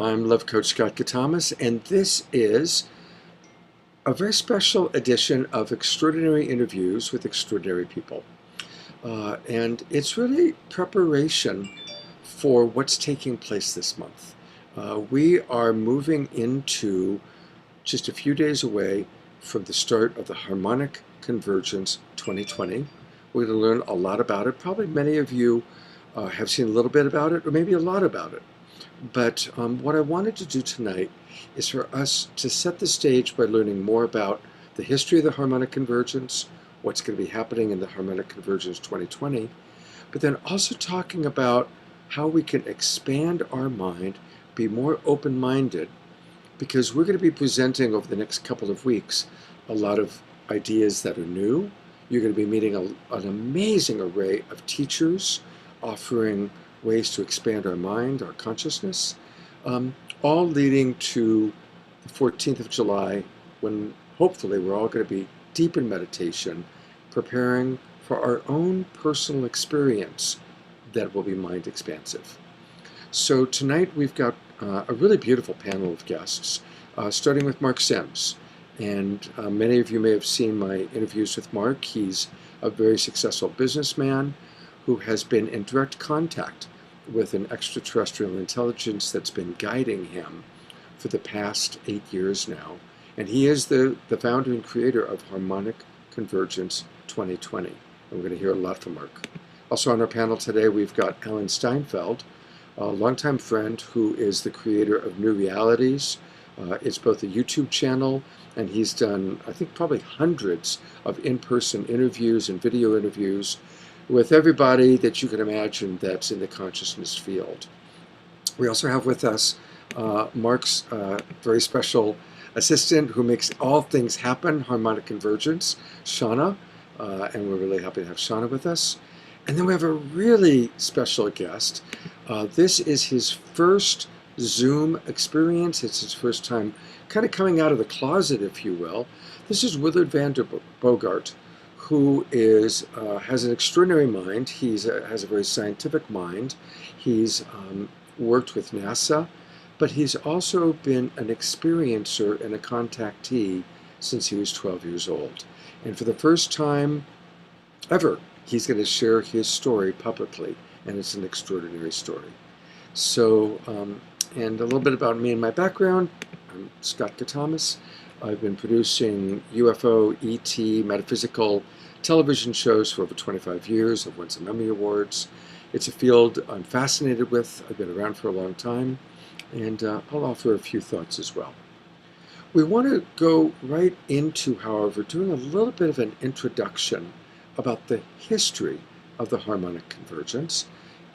I'm Love Coach Scott Catamas, and this is a very special edition of Extraordinary Interviews with Extraordinary People. And it's really preparation for what's taking place this month. We are moving into just a few days away from the start of the Harmonic Convergence 2020. We're going to learn a lot about it. Probably many of you have seen a little bit about it, or maybe a lot about it. But what I wanted to do tonight is for us to set the stage by learning more about the history of the Harmonic Convergence, what's going to be happening in the Harmonic Convergence 2020, but then also talking about how we can expand our mind, be more open-minded, because we're going to be presenting over the next couple of weeks a lot of ideas that are new. You're going to be meeting an amazing array of teachers offering ways to expand our mind, our consciousness, all leading to the 14th of July, when hopefully we're all going to be deep in meditation, preparing for our own personal experience that will be mind expansive. So tonight we've got a really beautiful panel of guests, starting with Mark Sims. And many of you may have seen my interviews with Mark. He's a very successful businessman who has been in direct contact with an extraterrestrial intelligence that's been guiding him for the past 8 years now. And he is the founder and creator of Harmonic Convergence 2020. And we're going to hear a lot from Mark. Also on our panel today, we've got Alan Steinfeld, a longtime friend who is the creator of New Realities. It's both a YouTube channel, and he's done, I think, probably hundreds of in-person interviews and video interviews with everybody that you can imagine that's in the consciousness field. We also have with us Mark's very special assistant who makes all things happen, Harmonic Convergence, Shauna, and we're really happy to have Shauna with us. And then we have a really special guest. This is his first Zoom experience. It's his first time kind of coming out of the closet, if you will. This is Willard Vander Bogart, who is has an extraordinary mind. He has a very scientific mind. He's worked with NASA, but he's also been an experiencer and a contactee since he was 12 years old. And for the first time ever, he's going to share his story publicly, and it's an extraordinary story. So, and a little bit about me and my background. I'm Scott Catamas. I've been producing UFO, ET, metaphysical television shows for over 25 years. I've won some Emmy Awards. It's a field I'm fascinated with. I've been around for a long time, and I'll offer a few thoughts as well. We want to go right into, however, doing a little bit of an introduction about the history of the Harmonic Convergence.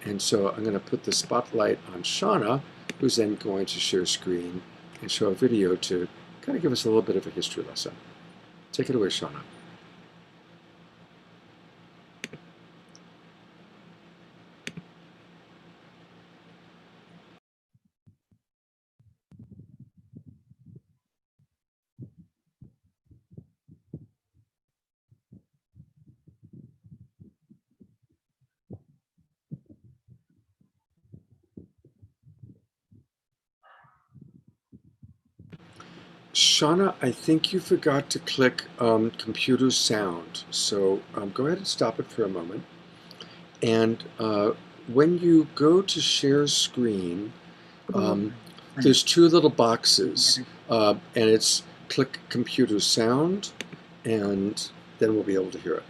And so I'm going to put the spotlight on Shauna, who's then going to share screen and show a video to kind of give us a little bit of a history lesson. Take it away, Shauna. Shauna, I think you forgot to click computer sound. So go ahead and stop it for a moment. And when you go to share screen, there's two little boxes, and it's click computer sound, and then we'll be able to hear it.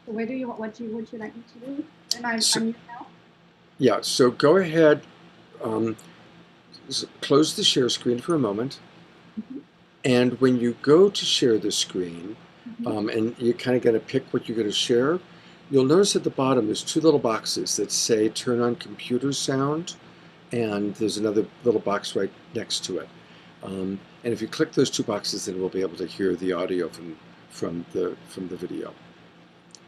So where do you what you like me to do? And I'm mute now. Yeah. So go ahead, close the share screen for a moment. And when you go to share the screen, and you're kind of going to pick what you're going to share, you'll notice at the bottom there's two little boxes that say turn on computer sound, and there's another little box right next to it. And if you click those two boxes, then we'll be able to hear the audio from the video.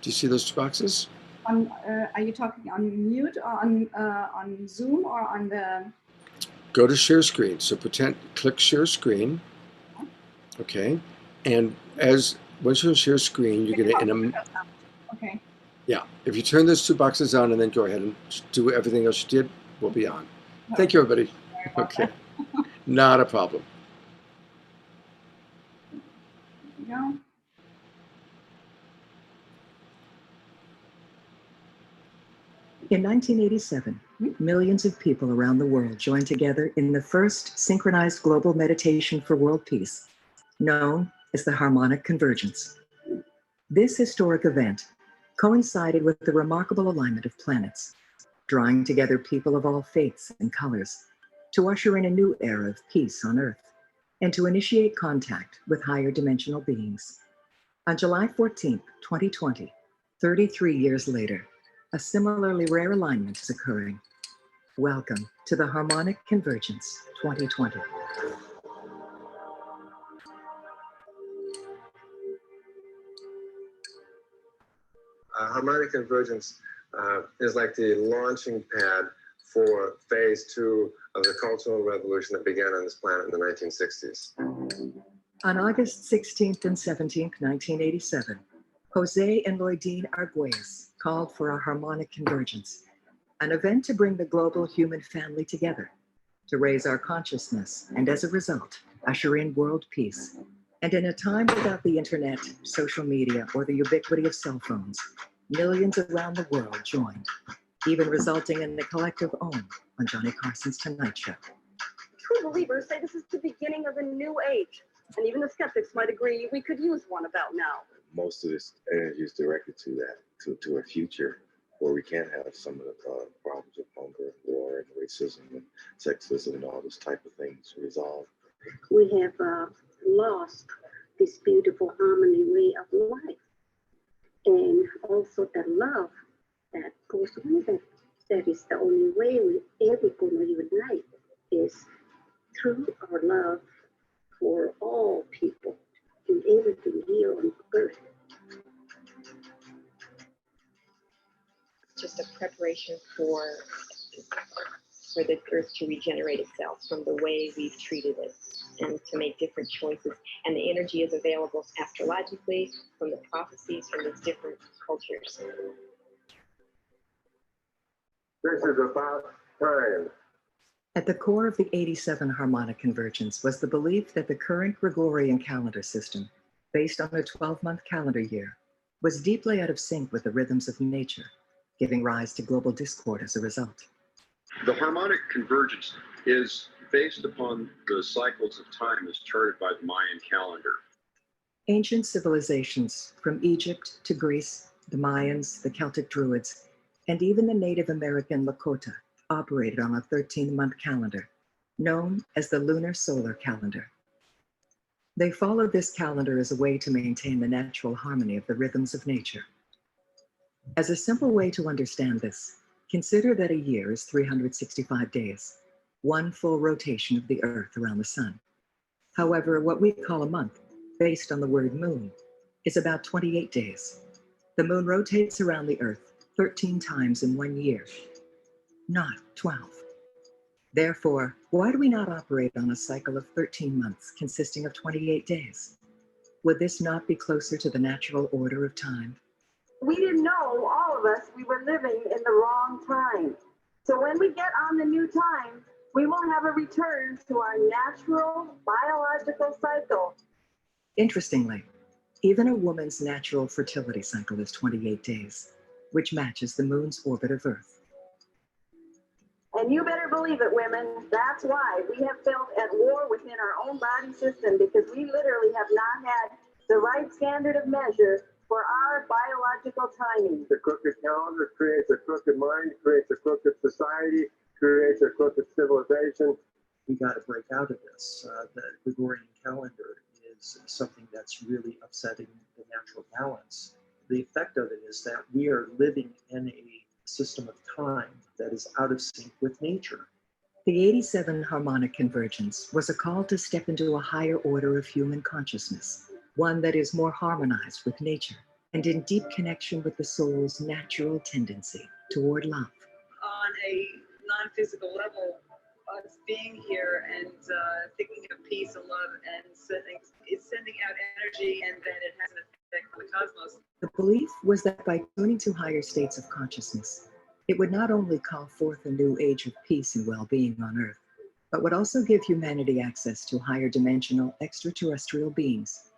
Do you see those two boxes? Are you talking on mute or on Zoom or on the? Go to share screen. So click share screen. Okay, and once you share screen, you're going to Okay. Yeah, if you turn those two boxes on and then go ahead and do everything else you did, we'll be on. Thank you, everybody. Sorry about Okay, that. not a problem. There we go. In 1987, millions of people around the world joined together in the first synchronized global meditation for world peace, known as the Harmonic Convergence. This historic event coincided with the remarkable alignment of planets, drawing together people of all faiths and colors to usher in a new era of peace on Earth and to initiate contact with higher dimensional beings. On July 14th, 2020, 33 years later, a similarly rare alignment is occurring. Welcome to the Harmonic Convergence 2020. Harmonic Convergence is like the launching pad for phase 2 of the Cultural Revolution that began on this planet in the 1960s. On August 16th and 17th, 1987, Jose and Loidine Arguelles called for a harmonic convergence, an event to bring the global human family together, to raise our consciousness, and as a result, usher in world peace. And in a time without the internet, social media, or the ubiquity of cell phones, millions around the world joined, even resulting in the collective own on Johnny Carson's Tonight Show. True believers say this is the beginning of a new age, and even the skeptics might agree we could use one about now. Most of this energy is directed to that, to a future where we can't have some of the problems of hunger, war, and racism, and sexism, and all those type of things resolved. We have lost this beautiful harmony way of life, and also the love that goes with it. That is the only way we ever going to unite is through our love for all people and everything here on earth. Just a preparation for the earth to regenerate itself from the way we've treated it and to make different choices. And the energy is available astrologically from the prophecies from these different cultures. This is about time. At the core of the 87 harmonic convergence was the belief that the current Gregorian calendar system, based on a 12-month calendar year, was deeply out of sync with the rhythms of nature, giving rise to global discord as a result. The harmonic convergence is based upon the cycles of time as charted by the Mayan calendar. Ancient civilizations, from Egypt to Greece, the Mayans, the Celtic Druids, and even the Native American Lakota, operated on a 13-month calendar, known as the lunar solar calendar. They followed this calendar as a way to maintain the natural harmony of the rhythms of nature. As a simple way to understand this, consider that a year is 365 days, one full rotation of the Earth around the sun. However, what we call a month, based on the word moon, is about 28 days. The moon rotates around the Earth 13 times in 1 year, not 12. Therefore, why do we not operate on a cycle of 13 months consisting of 28 days? Would this not be closer to the natural order of time? We didn't know, all of us, we were living in the wrong time. So when we get on the new time, we will have a return to our natural biological cycle. Interestingly, even a woman's natural fertility cycle is 28 days, which matches the moon's orbit of Earth. And you better believe it, women. That's why we have felt at war within our own body system, because we literally have not had the right standard of measure for our biological timing. The crooked calendar creates a crooked mind, creates a crooked society, creates a crooked civilization. We got to break out of this. The Gregorian calendar is something that's really upsetting the natural balance. The effect of it is that we are living in a system of time that is out of sync with nature. The 87 harmonic convergence was a call to step into a higher order of human consciousness, one that is more harmonized with nature and in deep connection with the soul's natural tendency toward love. On a non-physical level, us being here and thinking of peace and love and sending out energy, and then it has an effect on the cosmos. The belief was that by tuning to higher states of consciousness, it would not only call forth a new age of peace and well-being on Earth, but would also give humanity access to higher dimensional extraterrestrial beings,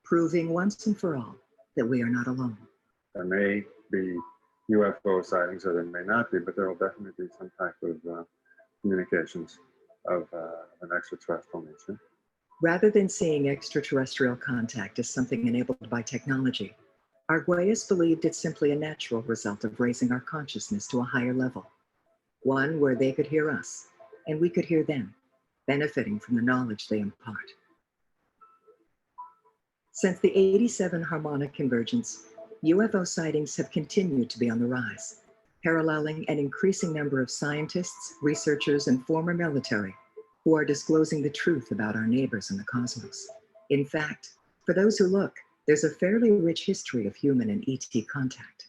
proving once and for all that we are not alone. There may be UFO sightings, or there may not be, but there will definitely be some type of communications of an extraterrestrial nature. Rather than seeing extraterrestrial contact as something enabled by technology, Arguelles believed it's simply a natural result of raising our consciousness to a higher level, one where they could hear us and we could hear them, benefiting from the knowledge they impart. Since the '87 Harmonic Convergence, UFO sightings have continued to be on the rise, paralleling an increasing number of scientists, researchers, and former military who are disclosing the truth about our neighbors in the cosmos. In fact, for those who look, there's a fairly rich history of human and ET contact.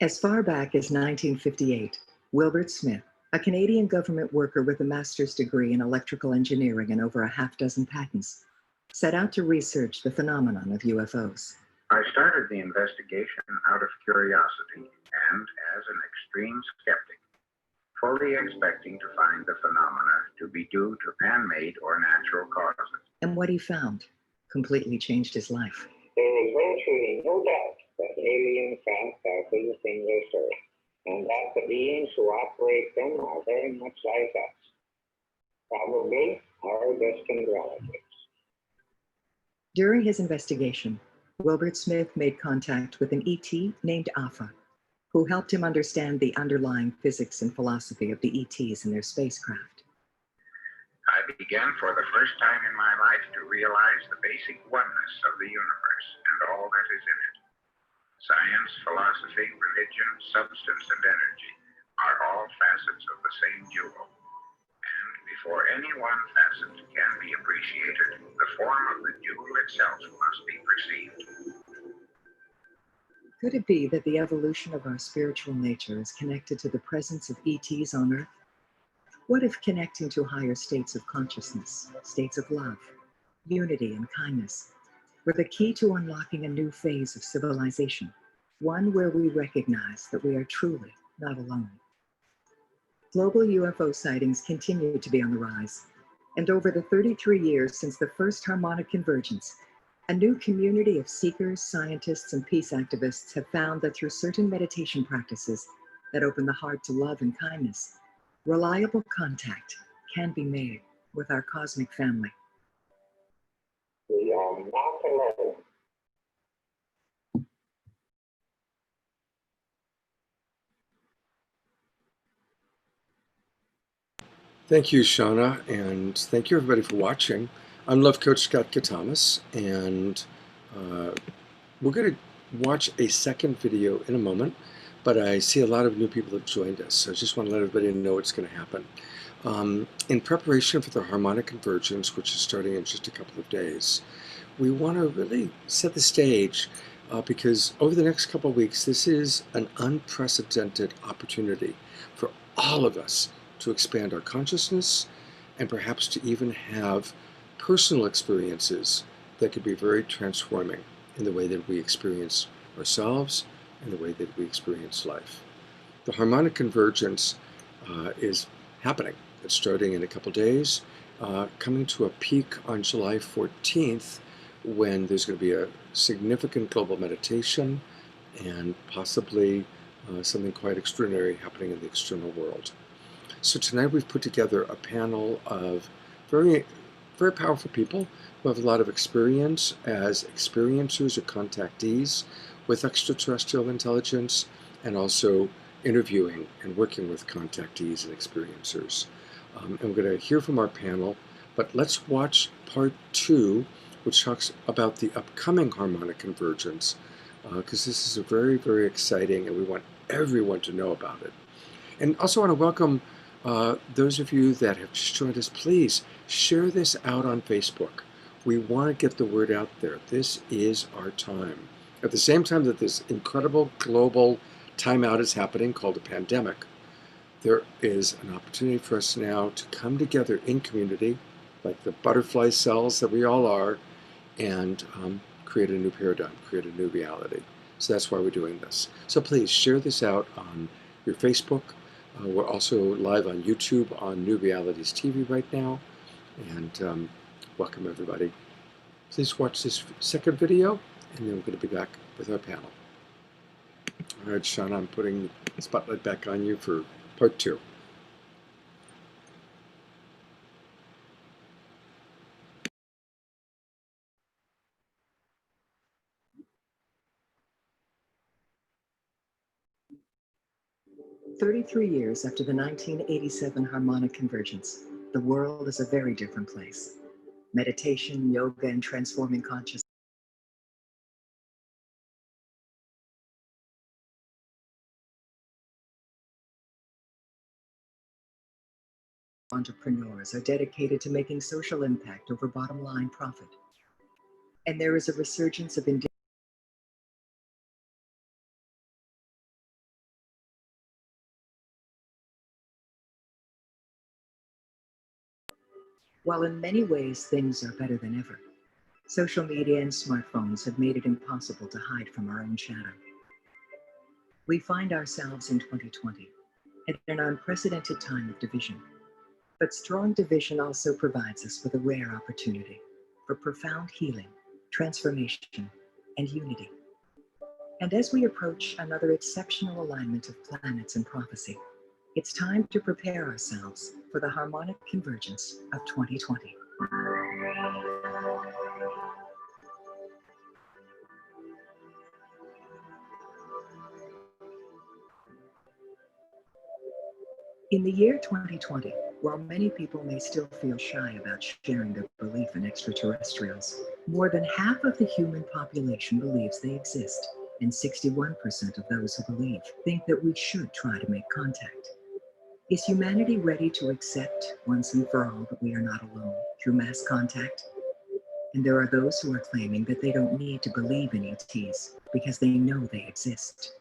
As far back as 1958, Willard Smith, a Canadian government worker with a master's degree in electrical engineering and over a half-dozen patents, set out to research the phenomenon of UFOs. I started the investigation out of curiosity and as an extreme skeptic, fully expecting to find the phenomena to be due to man-made or natural causes. And what he found completely changed his life. There is virtually no doubt that alien craft are visiting this earth, and that the beings who operate them are very much like us, probably our distant relatives. During his investigation, Wilbert Smith made contact with an ET named Alpha, who helped him understand the underlying physics and philosophy of the ETs and their spacecraft. I began for the first time in my life to realize the basic oneness of the universe and all that is in it. Science, philosophy, religion, substance, and energy are all facets of the same jewel. And before any one facet can be appreciated, the form of the jewel itself must be perceived. Could it be that the evolution of our spiritual nature is connected to the presence of ETs on Earth? What if connecting to higher states of consciousness, states of love, unity, and kindness, were the key to unlocking a new phase of civilization, one where we recognize that we are truly not alone? Global UFO sightings continue to be on the rise, and over the 33 years since the first Harmonic Convergence, a new community of seekers, scientists, and peace activists have found that through certain meditation practices that open the heart to love and kindness, reliable contact can be made with our cosmic family. We are not alone. Thank you, Shauna, and thank you everybody for watching. I'm Love Coach Scott Catamas, and we're going to watch a second video in a moment, but I see a lot of new people have joined us, so I just want to let everybody know what's going to happen. In preparation for the Harmonic Convergence, which is starting in just a couple of days, we want to really set the stage because over the next couple of weeks, this is an unprecedented opportunity for all of us to expand our consciousness and perhaps to even have personal experiences that could be very transforming in the way that we experience ourselves and the way that we experience life. The Harmonic Convergence is happening. It's starting in a couple days, coming to a peak on July 14th when there's going to be a significant global meditation and possibly something quite extraordinary happening in the external world. So tonight we've put together a panel of very powerful people who have a lot of experience as experiencers or contactees with extraterrestrial intelligence, and also interviewing and working with contactees and experiencers. And we're going to hear from our panel, but let's watch part 2, which talks about the upcoming Harmonic Convergence, because this is a very, very exciting, and we want everyone to know about it. And also want to welcome those of you that have just joined us. Please share this out on Facebook. We want to get the word out there. This is our time. At the same time that this incredible global timeout is happening called a pandemic, there is an opportunity for us now to come together in community, like the butterfly cells that we all are, and create a new paradigm, create a new reality. So that's why we're doing this. So please share this out on your Facebook, We're also live on YouTube on New Realities TV right now. And welcome everybody. Please watch this second video, and then we're going to be back with our panel. All right, Sean, I'm putting the spotlight back on you for part 2. "33 years after the 1987 Harmonic Convergence, the world is a very different place. Meditation, yoga, and transforming consciousness entrepreneurs are dedicated to making social impact over bottom line profit. And there is a resurgence of while in many ways things are better than ever, social media and smartphones have made it impossible to hide from our own shadow. We find ourselves in 2020 at an unprecedented time of division. But strong division also provides us with a rare opportunity for profound healing, transformation, and unity. And as we approach another exceptional alignment of planets and prophecy, it's time to prepare ourselves for the harmonic convergence of 2020. In the year 2020, while many people may still feel shy about sharing their belief in extraterrestrials, more than half of the human population believes they exist, and 61% of those who believe think that we should try to make contact. Is humanity ready to accept once and for all that we are not alone through mass contact? And there are those who are claiming that they don't need to believe in ETs because they know they exist.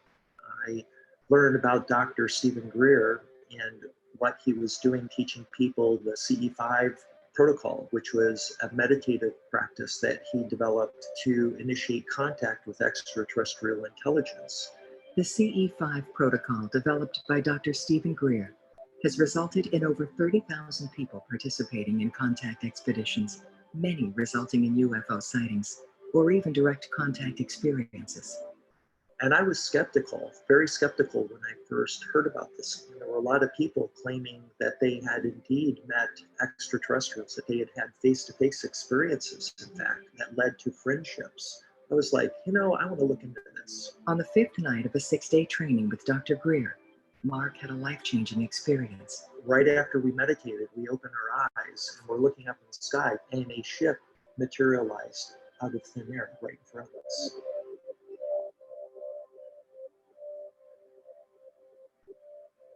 I learned about Dr. Stephen Greer and what he was doing, teaching people the CE5 protocol, which was a meditative practice that he developed to initiate contact with extraterrestrial intelligence. The CE5 protocol, developed by Dr. Stephen Greer, has resulted in over 30,000 people participating in contact expeditions, many resulting in UFO sightings or even direct contact experiences. And I was skeptical, very skeptical when I first heard about this. There were a lot of people claiming that they had indeed met extraterrestrials, that they had had face-to-face experiences, in fact, that led to friendships. I was like, I want to look into this. On the 5th night of a 6-day training with Dr. Greer, Mark had a life-changing experience. Right after we meditated, we opened our eyes and we're looking up in the sky, and a ship materialized out of thin air right in front of us.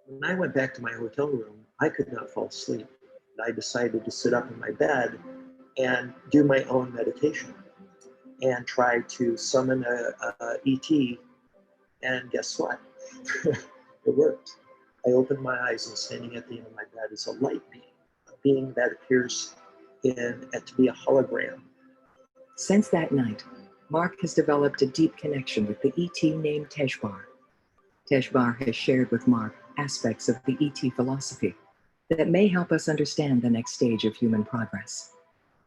When I went back to my hotel room, I could not fall asleep. I decided to sit up in my bed and do my own meditation and try to summon a ET, and guess what? It worked. I opened my eyes, and standing at the end of my bed is a light being, a being that appears to be a hologram. Since that night, Mark has developed a deep connection with the ET named Teshbar. Teshbar has shared with Mark aspects of the ET philosophy that may help us understand the next stage of human progress.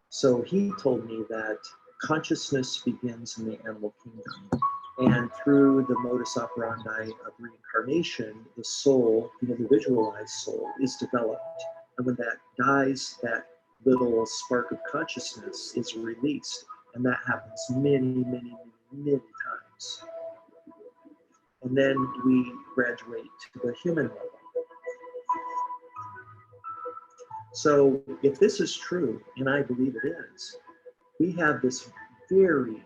So he told me that consciousness begins in the animal kingdom, and through the modus operandi of reincarnation, the soul, the individualized soul, is developed. And when that dies, that little spark of consciousness is released, and that happens many, many, many times. And then we graduate to the human level. So if this is true, and I believe it is, we have this very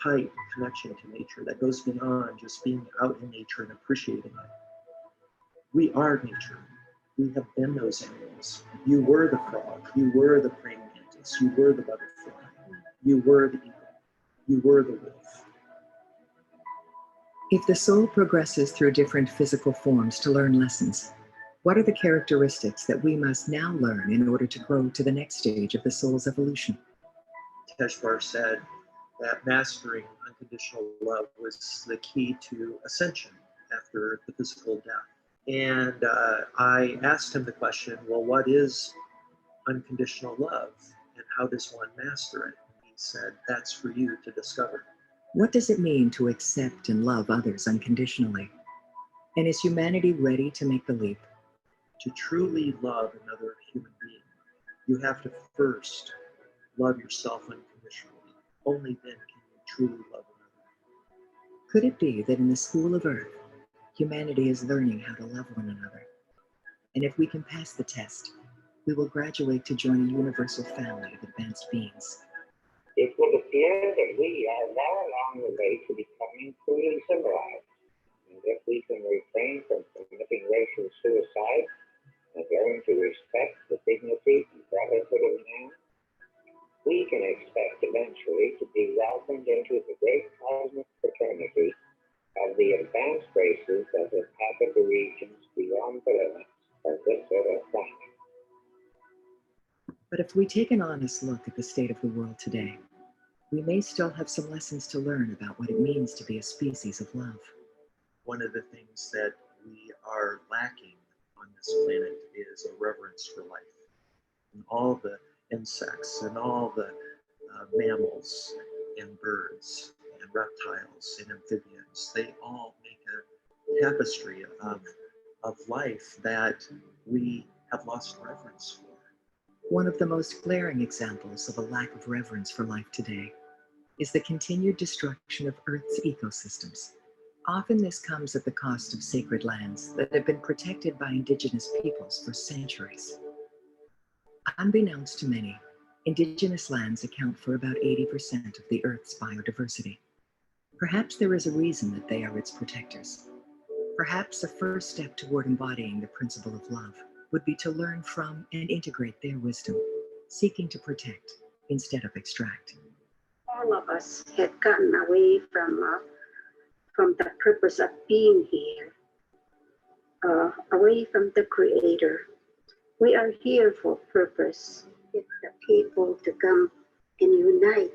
tight connection to nature that goes beyond just being out in nature and appreciating it. We are nature. We have been those animals. You were the frog. You were the praying mantis. You were the butterfly. You were the eagle. You were the wolf. If the soul progresses through different physical forms to learn lessons, what are the characteristics that we must now learn in order to grow to the next stage of the soul's evolution? Teshbar said that mastering unconditional love was the key to ascension after the physical death. And I asked him the question, well, what is unconditional love and how does one master it? And he said, that's for you to discover. What does it mean to accept and love others unconditionally? And is humanity ready to make the leap? To truly love another human being, you have to first love yourself unconditionally. Only then can you truly love another. Could it be that in the school of Earth, humanity is learning how to love one another? And if we can pass the test, we will graduate to join a universal family of advanced beings. It would appear that we are well along the way to becoming truly civilized. And if we can refrain from committing racial suicide and learn to respect the dignity and brotherhood of man, we can expect eventually to be welcomed into the great cosmic fraternity of the advanced races that inhabit the regions beyond the limits of this little planet. But if we take an honest look at the state of the world today, we may still have some lessons to learn about what it means to be a species of love. One of the things that we are lacking on this planet is a reverence for life. And all the insects and all the mammals and birds and reptiles and amphibians, they all make a tapestry of life that we have lost reverence for. One of the most glaring examples of a lack of reverence for life today is the continued destruction of Earth's ecosystems. Often this comes at the cost of sacred lands that have been protected by indigenous peoples for centuries. Unbeknownst to many, indigenous lands account for about 80% of the Earth's biodiversity. Perhaps there is a reason that they are its protectors. Perhaps a first step toward embodying the principle of love would be to learn from and integrate their wisdom, seeking to protect instead of extract. All of us had gotten away from the purpose of being here, away from the Creator. We are here for purpose, get the people to come and unite.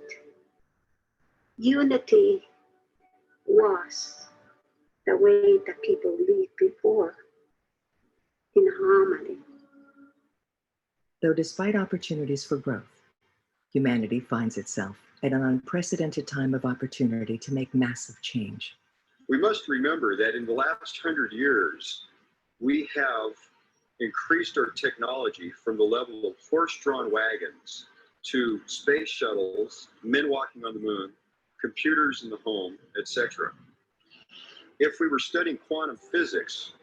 Unity was the way the people lived before, in harmony. Though despite opportunities for growth, humanity finds itself at an unprecedented time of opportunity to make massive change. We must remember that in the last 100 years, we have increased our technology from the level of horse-drawn wagons to space shuttles, men walking on the moon, computers in the home, etc. If we were studying quantum physics,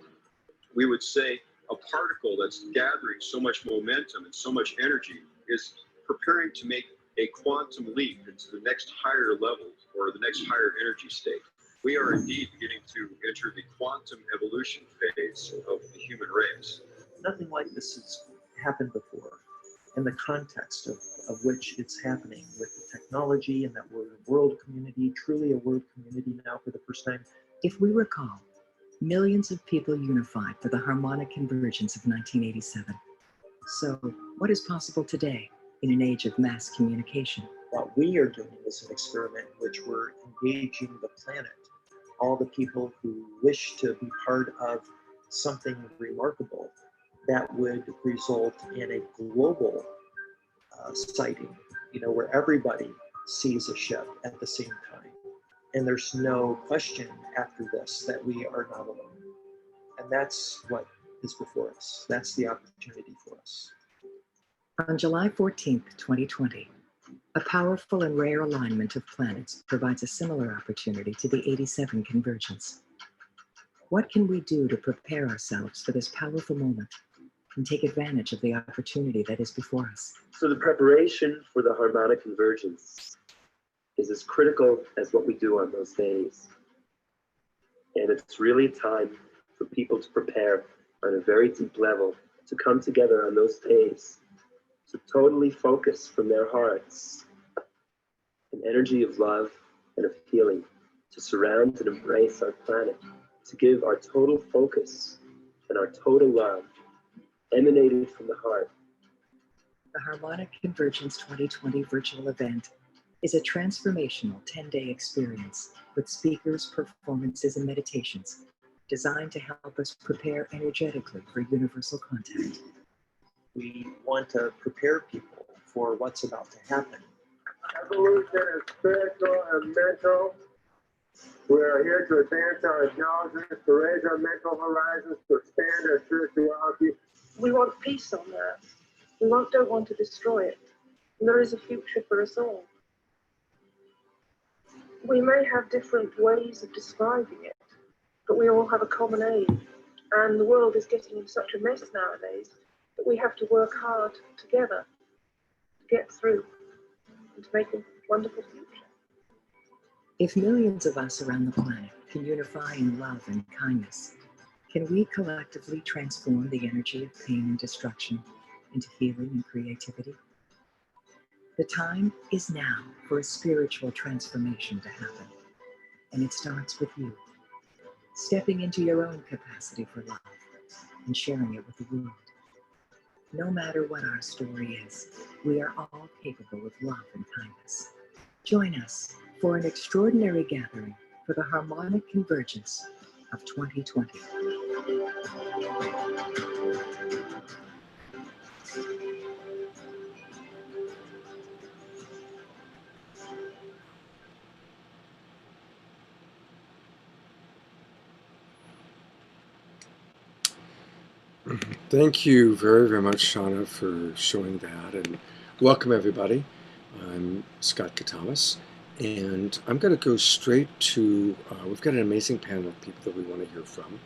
we would say a particle that's gathering so much momentum and so much energy is preparing to make a quantum leap into the next higher level or the next higher energy state. We are indeed beginning to enter the quantum evolution phase of the human race. Nothing like this has happened before in the context of which it's happening with the technology and that we're a world community, truly a world community now for the first time. If we recall, millions of people unified for the Harmonic Convergence of 1987. So, what is possible today in an age of mass communication? What we are doing is an experiment in which we're engaging the planet. All the people who wish to be part of something remarkable that would result in a global sighting, where everybody sees a ship at the same time. And there's no question after this that we are not alone. And that's what is before us. That's the opportunity for us. On July 14th, 2020, a powerful and rare alignment of planets provides a similar opportunity to the 87 Convergence. What can we do to prepare ourselves for this powerful moment and take advantage of the opportunity that is before us? So the preparation for the Harmonic Convergence is as critical as what we do on those days. And it's really time for people to prepare on a very deep level to come together on those days, to totally focus from their hearts an energy of love and of healing, to surround and embrace our planet, to give our total focus and our total love emanated from the heart. The Harmonic Convergence 2020 virtual event is a transformational 10-day experience with speakers, performances, and meditations designed to help us prepare energetically for universal contact. We want to prepare people for what's about to happen. Evolution is spiritual and mental. We are here to advance our intelligence, to raise our mental horizons, to expand our spirituality. We want peace on Earth. We don't want to destroy it. And there is a future for us all. We may have different ways of describing it, but we all have a common aim. And the world is getting in such a mess nowadays that we have to work hard together to get through and to make a wonderful future. If millions of us around the planet can unify in love and kindness, can we collectively transform the energy of pain and destruction into healing and creativity? The time is now for a spiritual transformation to happen, and it starts with you, stepping into your own capacity for love and sharing it with the world. No matter what our story is, we are all capable of love and kindness. Join us for an extraordinary gathering for the Harmonic Convergence of 2020. Thank you very, very much, Shauna, for showing that, and welcome everybody. I'm Scott Catamas, and I'm going to go straight to, we've got an amazing panel of people that we want to hear from.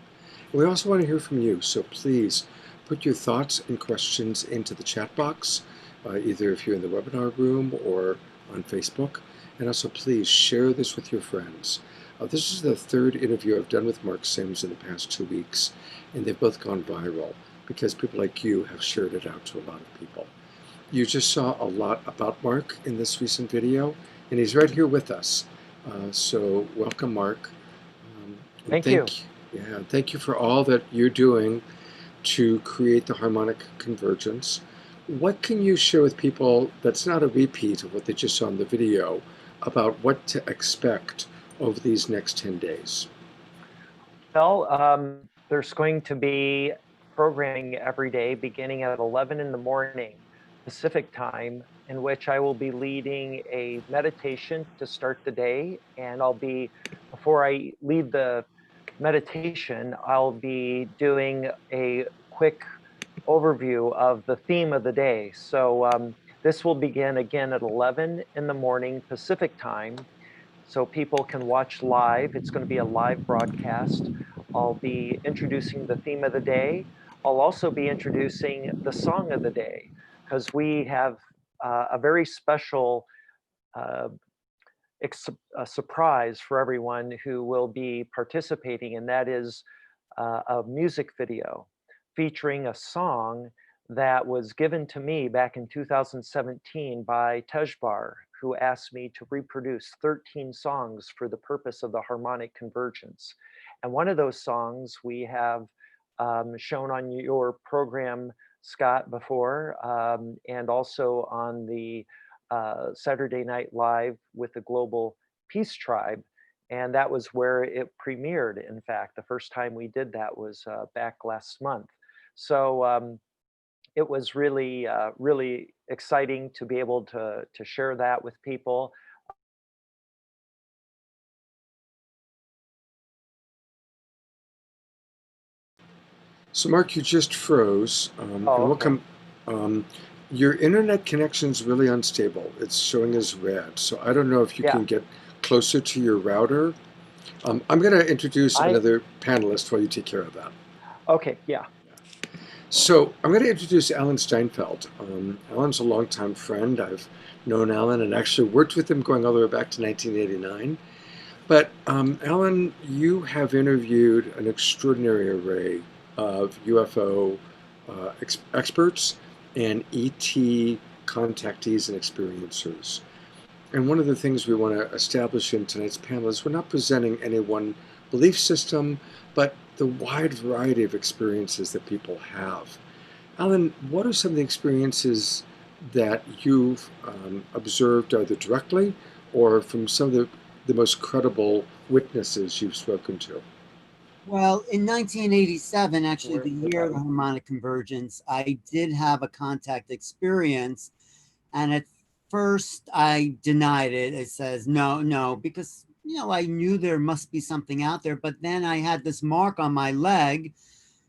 We also want to hear from you, so please put your thoughts and questions into the chat box, either if you're in the webinar room or on Facebook, and also please share this with your friends. This is the third interview I've done with Mark Sims in the past 2 weeks, and they've both gone viral because people like you have shared it out to a lot of people. You just saw a lot about Mark in this recent video, and he's right here with us. So welcome, Mark. Thank you. Yeah, thank you for all that you're doing to create the Harmonic Convergence. What can you share with people that's not a repeat of what they just saw in the video about what to expect over these next 10 days? Well, there's going to be programming every day beginning at 11 in the morning Pacific time, in which I will be leading a meditation to start the day. And before I lead the meditation, I'll be doing a quick overview of the theme of the day. So this will begin again at 11 in the morning Pacific time, so people can watch live. It's going to be a live broadcast. I'll be introducing the theme of the day. I'll also be introducing the song of the day, because we have a very special a surprise for everyone who will be participating, and that is a music video featuring a song that was given to me back in 2017 by Tejbar, who asked me to reproduce 13 songs for the purpose of the Harmonic Convergence. And one of those songs we have shown on your program, Scott, before, and also on the Saturday Night Live with the Global Peace Tribe. And that was where it premiered. In fact, the first time we did that was back last month. So it was really, really exciting to be able to share that with people. So Mark, you just froze. And okay. Your internet connection's really unstable. It's showing as red. So I don't know if you can get closer to your router. I'm going to introduce another panelist while you take care of that. Okay, yeah. So I'm going to introduce Alan Steinfeld. Alan's a longtime friend. I've known Alan and actually worked with him going all the way back to 1989. But Alan, you have interviewed an extraordinary array of UFO experts and ET contactees and experiencers. And one of the things we want to establish in tonight's panel is we're not presenting any one belief system, but the wide variety of experiences that people have. Alan, what are some of the experiences that you've observed either directly or from some of the most credible witnesses you've spoken to? Well, in 1987, actually the year of the harmonic convergence, I did have a contact experience. And at first I denied it. It says, no, no, because, I knew there must be something out there. But then I had this mark on my leg.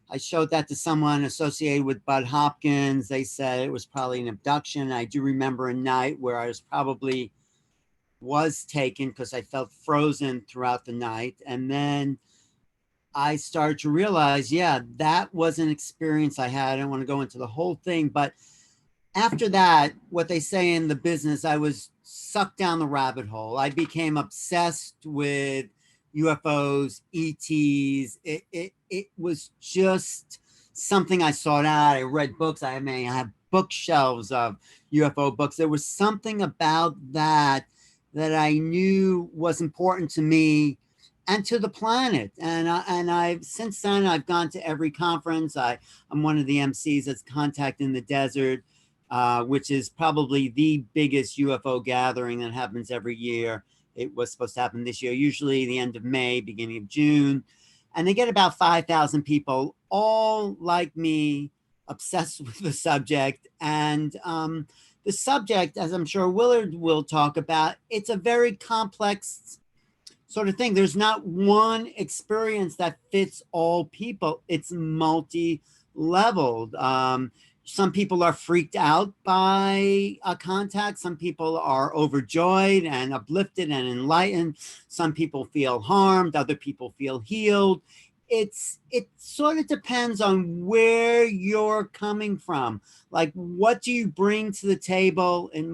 I showed that to someone associated with Bud Hopkins. They said it was probably an abduction. I do remember a night where I was taken because I felt frozen throughout the night. And then I started to realize, yeah, that was an experience I had. I don't want to go into the whole thing, but after that, what they say in the business, I was sucked down the rabbit hole. I became obsessed with UFOs, ETs. It was just something I sought out. I read books. I have bookshelves of UFO books. There was something about that I knew was important to me and to the planet. And I've since then I've gone to every conference. I'm one of the MCs at Contact in the Desert, which is probably the biggest UFO gathering that happens every year. It was supposed to happen this year, usually the end of May, beginning of June. And they get about 5,000 people, all like me, obsessed with the subject. And the subject, as I'm sure Willard will talk about, it's a very complex sort of thing. There's not one experience that fits all people. It's multi-leveled. Some people are freaked out by a contact. Some people are overjoyed and uplifted and enlightened. Some people feel harmed. Other people feel healed. It sort of depends on where you're coming from. Like, what do you bring to the table? In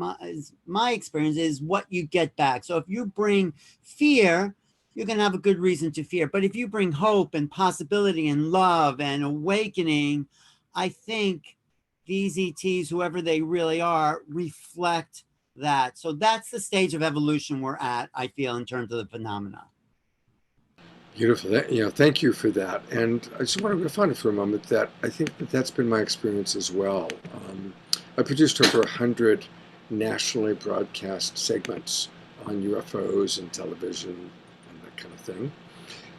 my experience is what you get back. So if you bring fear, you're going to have a good reason to fear. But if you bring hope and possibility and love and awakening, I think these ETs, whoever they really are, reflect that. So that's the stage of evolution we're at, I feel, in terms of the phenomena. Beautiful. Thank you for that. And I just want to refine it for a moment that I think that's been my experience as well. I produced over 100 nationally broadcast segments on UFOs and television and that kind of thing.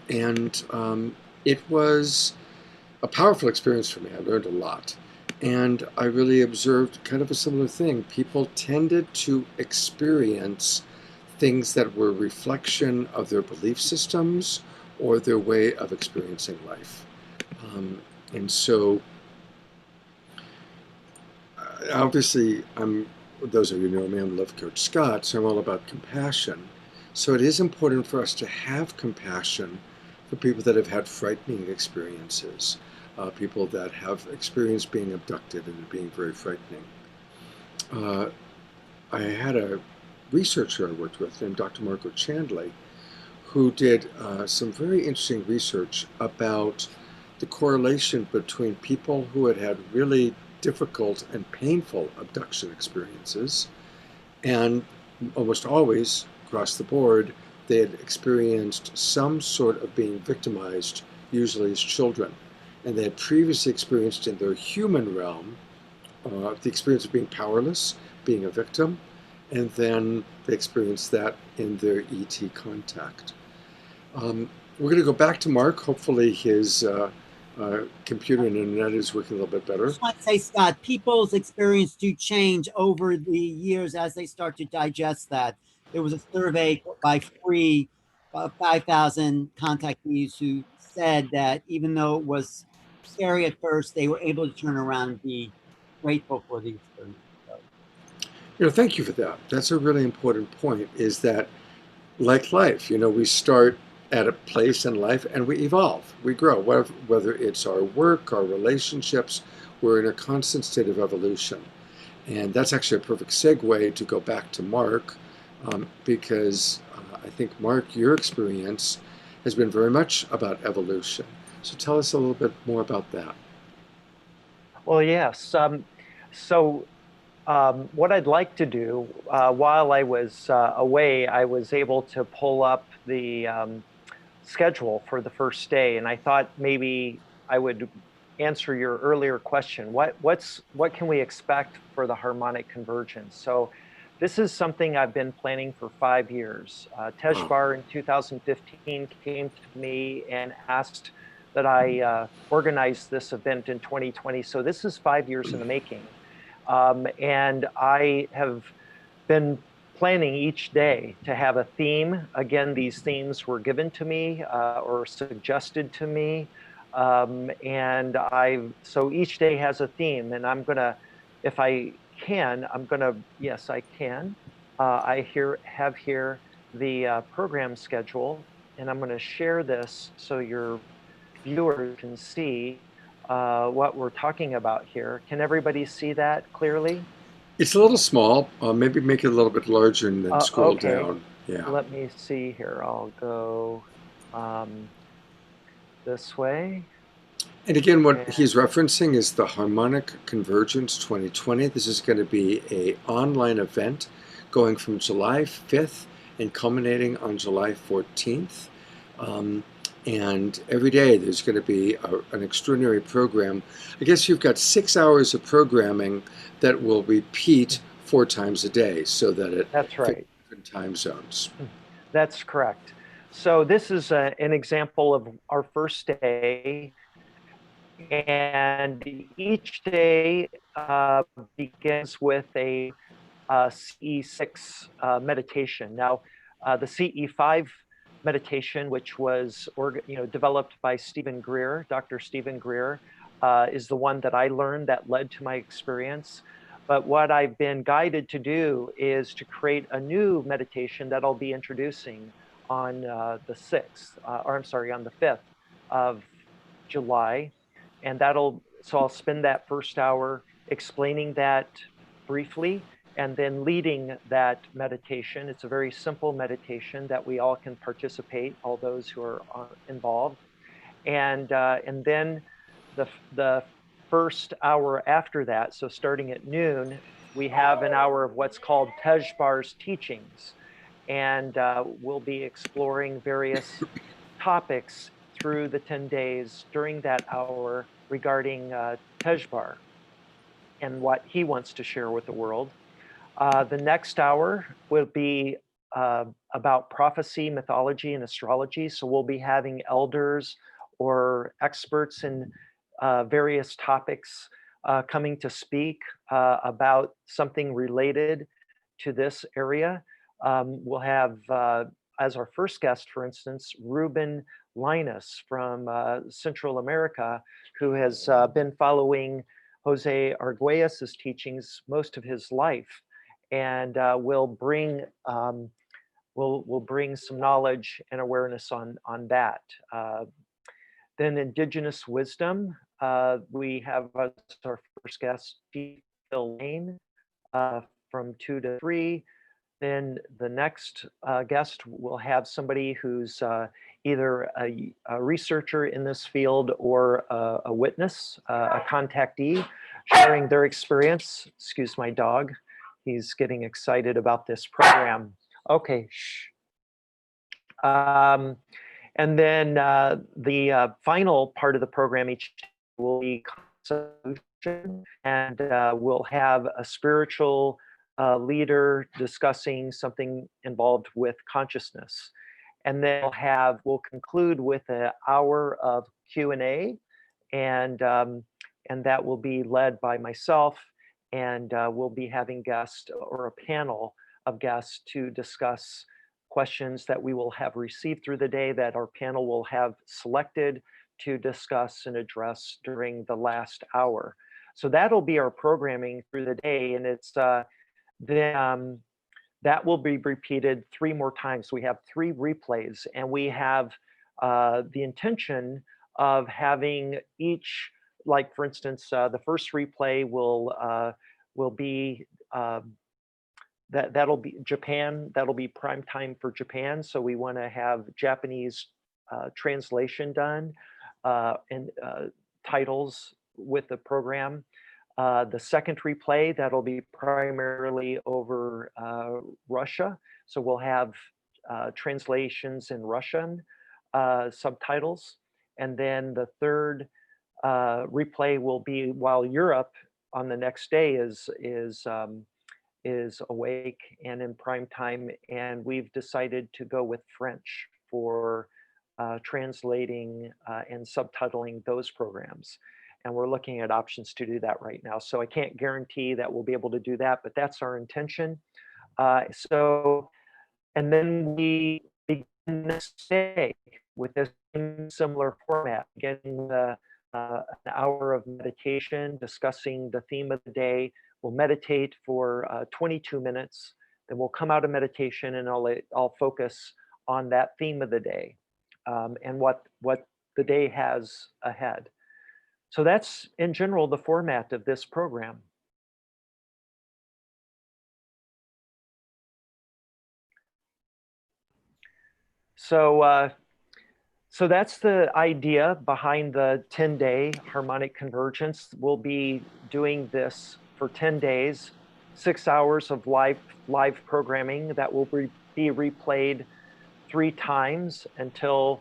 And it was a powerful experience for me. I learned a lot. And I really observed kind of a similar thing. People tended to experience things that were a reflection of their belief systems or their way of experiencing life. And so, obviously, those of you who know me, I'm Love Coach Scott, so I'm all about compassion. So it is important for us to have compassion for people that have had frightening experiences, people that have experienced being abducted and being very frightening. I had a researcher I worked with named Dr. Marco Chandley, who did some very interesting research about the correlation between people who had had really difficult and painful abduction experiences, and almost always, across the board, they had experienced some sort of being victimized, usually as children. And they had previously experienced in their human realm the experience of being powerless, being a victim, and then they experienced that in their ET contact. We're going to go back to Mark. Hopefully his computer and internet is working a little bit better. I just want to say, Scott, people's experience do change over the years as they start to digest that. There was a survey by Free, 5,000 contactees who said that even though it was scary at first, they were able to turn around and be grateful for the experience. Thank you for that. That's a really important point, is that like life, we start at a place in life and we evolve, we grow, whether it's our work, our relationships, we're in a constant state of evolution. And that's actually a perfect segue to go back to Mark, because I think, Mark, your experience has been very much about evolution. So tell us a little bit more about that. Well, yes. What I'd like to do, while I was away, I was able to pull up the schedule for the first day, and I thought maybe I would answer your earlier question. What can we expect for the harmonic convergence? So this is something I've been planning for 5 years. Tejbar in 2015 came to me and asked that I organized this event in 2020. So this is 5 years in the making. And I have been planning each day to have a theme. Again, these themes were given to me or suggested to me. And so each day has a theme, and I'm gonna, if I can, yes, I can. I have here the program schedule, and I'm gonna share this so your viewers can see what we're talking about here. Can everybody see that clearly? It's a little small. Maybe make it a little bit larger and then scroll Okay. down. Yeah. Let me see here. I'll go this way. And again, what he's referencing is the Harmonic Convergence 2020. This is going to be an online event going from July 5th and culminating on July 14th. And every day there's going to be an extraordinary program. I guess you've got 6 hours of programming that will repeat 4 times a day so that it That's right. different time zones. That's correct. So this is an example of our first day. And each day begins with a CE6 meditation. Now, the CE5 meditation, which was developed by Stephen Greer, Dr. Stephen Greer, is the one that I learned that led to my experience. But what I've been guided to do is to create a new meditation that I'll be introducing on the 6th, or I'm sorry, on the 5th of July. And so I'll spend that first hour explaining that briefly and then leading that meditation. It's a very simple meditation that we all can participate, all those who are involved. And then the first hour after that, so starting at noon, we have an hour of what's called Tejbar's teachings. And we'll be exploring various topics through the 10 days during that hour regarding Tejbar and what he wants to share with the world. The next hour will be about prophecy, mythology, and astrology. So we'll be having elders or experts in various topics coming to speak about something related to this area. We'll have, as our first guest, for instance, Ruben Linus from Central America, who has been following Jose Arguelles's teachings most of his life, and will bring some knowledge and awareness on that. Then indigenous wisdom, we have as our first guest, Phil Lane, from 2 to 3. Then the next guest will have somebody who's either a researcher in this field or a witness, a contactee, sharing their experience. Excuse my dog. He's getting excited about this program. Okay, shh. And then the final part of the program each will be solution, and we'll have a spiritual leader discussing something involved with consciousness. And then we'll conclude with an hour of Q&A, and that will be led by myself, and we'll be having guests or a panel of guests to discuss questions that we will have received through the day that our panel will have selected to discuss and address during the last hour. So that'll be our programming through the day, and it's then that will be repeated 3 more times. We have 3 replays, and we have the intention of having each, like for instance, the first replay will be that'll be Japan. That'll be prime time for Japan. So we want to have Japanese translation done and titles with the program. The second replay, that'll be primarily over Russia. So we'll have translations in Russian, subtitles. And then the third replay will be while Europe on the next day is awake and in prime time. And we've decided to go with French for translating and subtitling those programs. And we're looking at options to do that right now. So I can't guarantee that we'll be able to do that, but that's our intention. And then we begin next day with this similar format, getting an hour of meditation, discussing the theme of the day. We'll meditate for 22 minutes. Then we'll come out of meditation and I'll focus on that theme of the day and what the day has ahead. So that's in general the format of this program. So that's the idea behind the 10-day Harmonic Convergence. We'll be doing this for 10 days, 6 hours of live programming that will be replayed 3 times until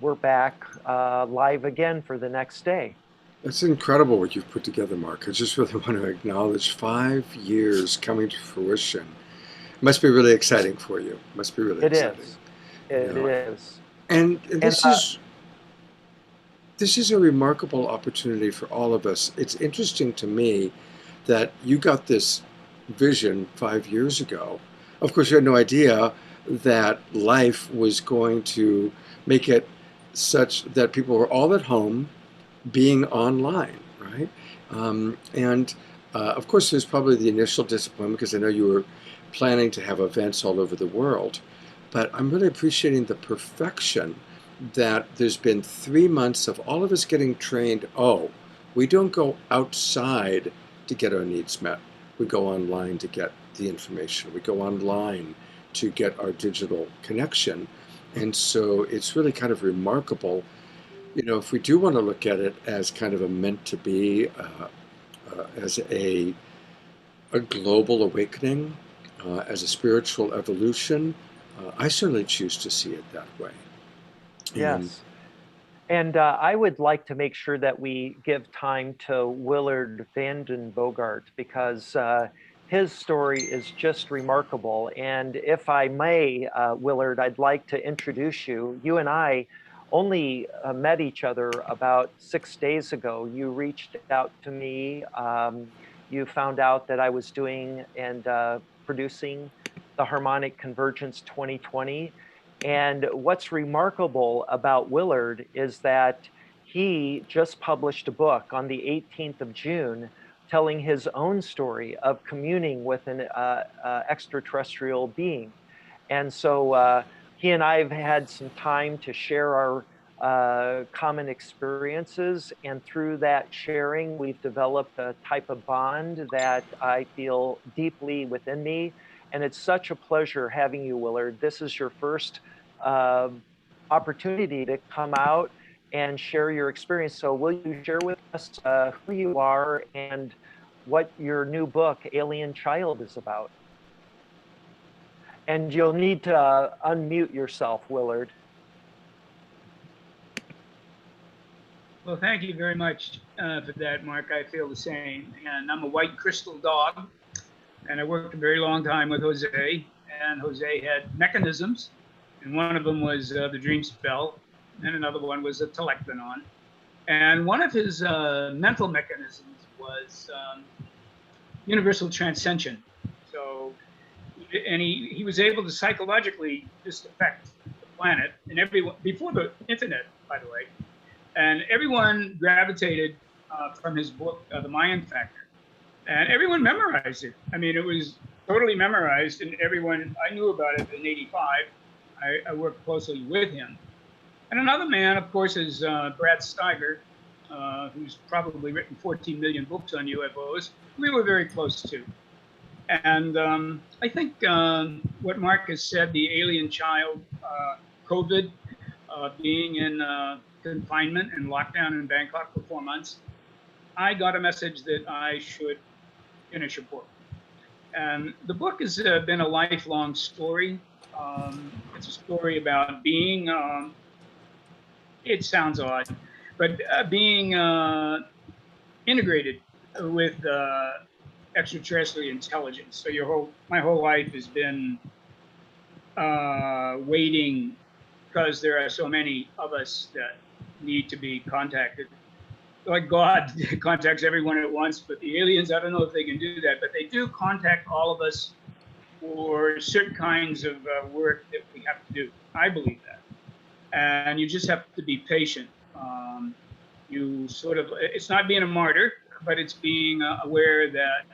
we're back live again for the next day. That's incredible what you've put together, Mark. I just really want to acknowledge 5 years coming to fruition. It must be really exciting for you. It must be really exciting. It is. And this is a remarkable opportunity for all of us. It's interesting to me that you got this vision 5 years ago. Of course, you had no idea that life was going to make it such that people were all at home being online, right? Of course, there's probably the initial disappointment because I know you were planning to have events all over the world. But I'm really appreciating the perfection that there's been 3 months of all of us getting trained. Oh, we don't go outside to get our needs met. We go online to get the information. We go online to get our digital connection. And so it's really kind of remarkable. You know, if we do want to look at it as kind of a meant to be, as a global awakening, as a spiritual evolution, I certainly choose to see it that way. Yes. And I would like to make sure that we give time to Willard Vander Bogart because his story is just remarkable. And if I may, Willard, I'd like to introduce you. You and I only met each other about 6 days ago. You reached out to me. You found out that I was doing and producing the Harmonic Convergence 2020. And what's remarkable about Willard is that he just published a book on the 18th of June telling his own story of communing with an extraterrestrial being. And so he and I have had some time to share our common experiences. And through that sharing, we've developed a type of bond that I feel deeply within me. And it's such a pleasure having you, Willard. This is your first opportunity to come out and share your experience. So will you share with us who you are and what your new book, Alien Child, is about? And you'll need to unmute yourself, Willard. Well, thank you very much for that, Mark. I feel the same. And I'm a white crystal dog. And I worked a very long time with Jose. And Jose had mechanisms. And one of them was the dream spell. And another one was a telectanon. And one of his mental mechanisms was universal transcension. So, and he was able to psychologically just affect the planet and everyone, before the internet, by the way. And everyone gravitated from his book, The Mayan Factor. And everyone memorized it. I mean, it was totally memorized, and everyone, I knew about it in '85. I worked closely with him. And another man, of course, is Brad Steiger, who's probably written 14 million books on UFOs. We were very close to. And I think what Mark has said, the alien child, COVID, being in confinement and lockdown in Bangkok for 4 months, I got a message that I should finish a book. And the book has been a lifelong story. It's a story about being, it sounds odd, but being integrated with extraterrestrial intelligence. So my whole life has been waiting because there are so many of us that need to be contacted. Like God contacts everyone at once, but the aliens, I don't know if they can do that, but they do contact all of us for certain kinds of work that we have to do. I believe that. And you just have to be patient. You sort of, it's not being a martyr, but it's being aware that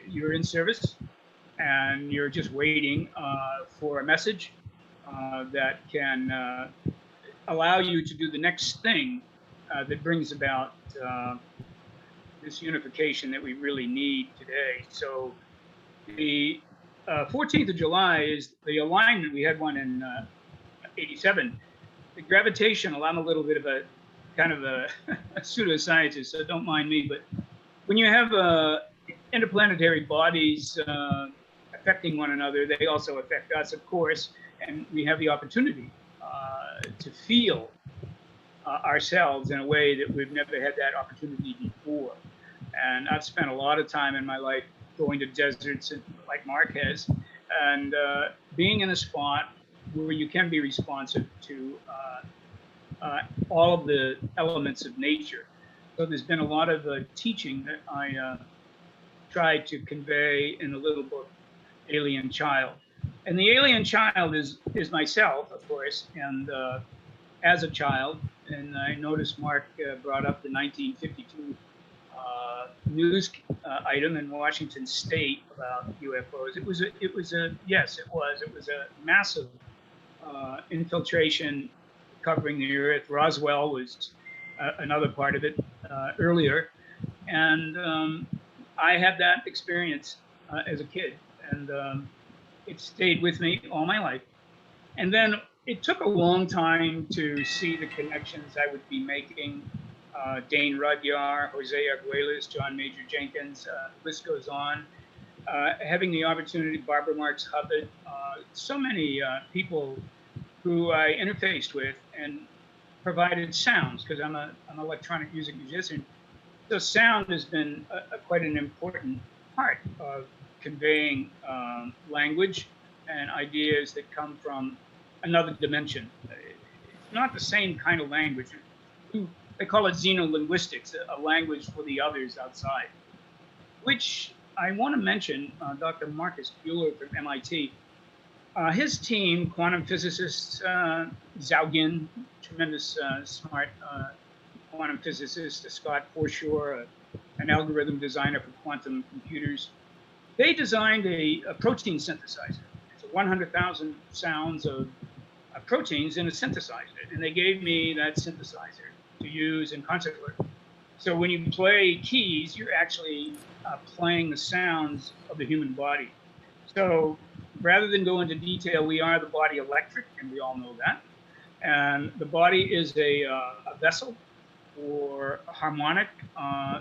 you're in service and you're just waiting for a message that can allow you to do the next thing that brings about this unification that we really need today. So the 14th of July is the alignment. We had one in 87. The gravitational, I'm a little bit of a kind of a pseudoscientist, so don't mind me, but when you have interplanetary bodies affecting one another, they also affect us, of course, and we have the opportunity to feel ourselves in a way that we've never had that opportunity before. And I've spent a lot of time in my life going to deserts like Mark has, and being in a spot where you can be responsive to all of the elements of nature. So there's been a lot of teaching that I tried to convey in the little book, Alien Child. And the alien child is myself, of course, and as a child, and I noticed Mark brought up the 1952 news item in Washington State about UFOs. It was a massive infiltration covering the Earth. Roswell was another part of it earlier, and I had that experience as a kid, and it stayed with me all my life. And then it took a long time to see the connections I would be making. Dane Rudyard, Jose Arguelles, John Major Jenkins, the list goes on. Having the opportunity, Barbara Marx Hubbard, so many people who I interfaced with and provided sounds, because I'm an electronic music musician. So sound has been quite an important part of conveying language and ideas that come from another dimension. It's not the same kind of language. They call it xenolinguistics, a language for the others outside, which I want to mention Dr. Marcus Buehler from MIT. His team, quantum physicists, Zaugin, tremendous smart quantum physicist, Scott Forshore, an algorithm designer for quantum computers, they designed a protein synthesizer. It's 100,000 sounds of proteins in a synthesizer, and they gave me that synthesizer to use in concert work. So when you play keys, you're actually playing the sounds of the human body. So rather than go into detail, we are the body electric, and we all know that. And the body is a vessel for harmonic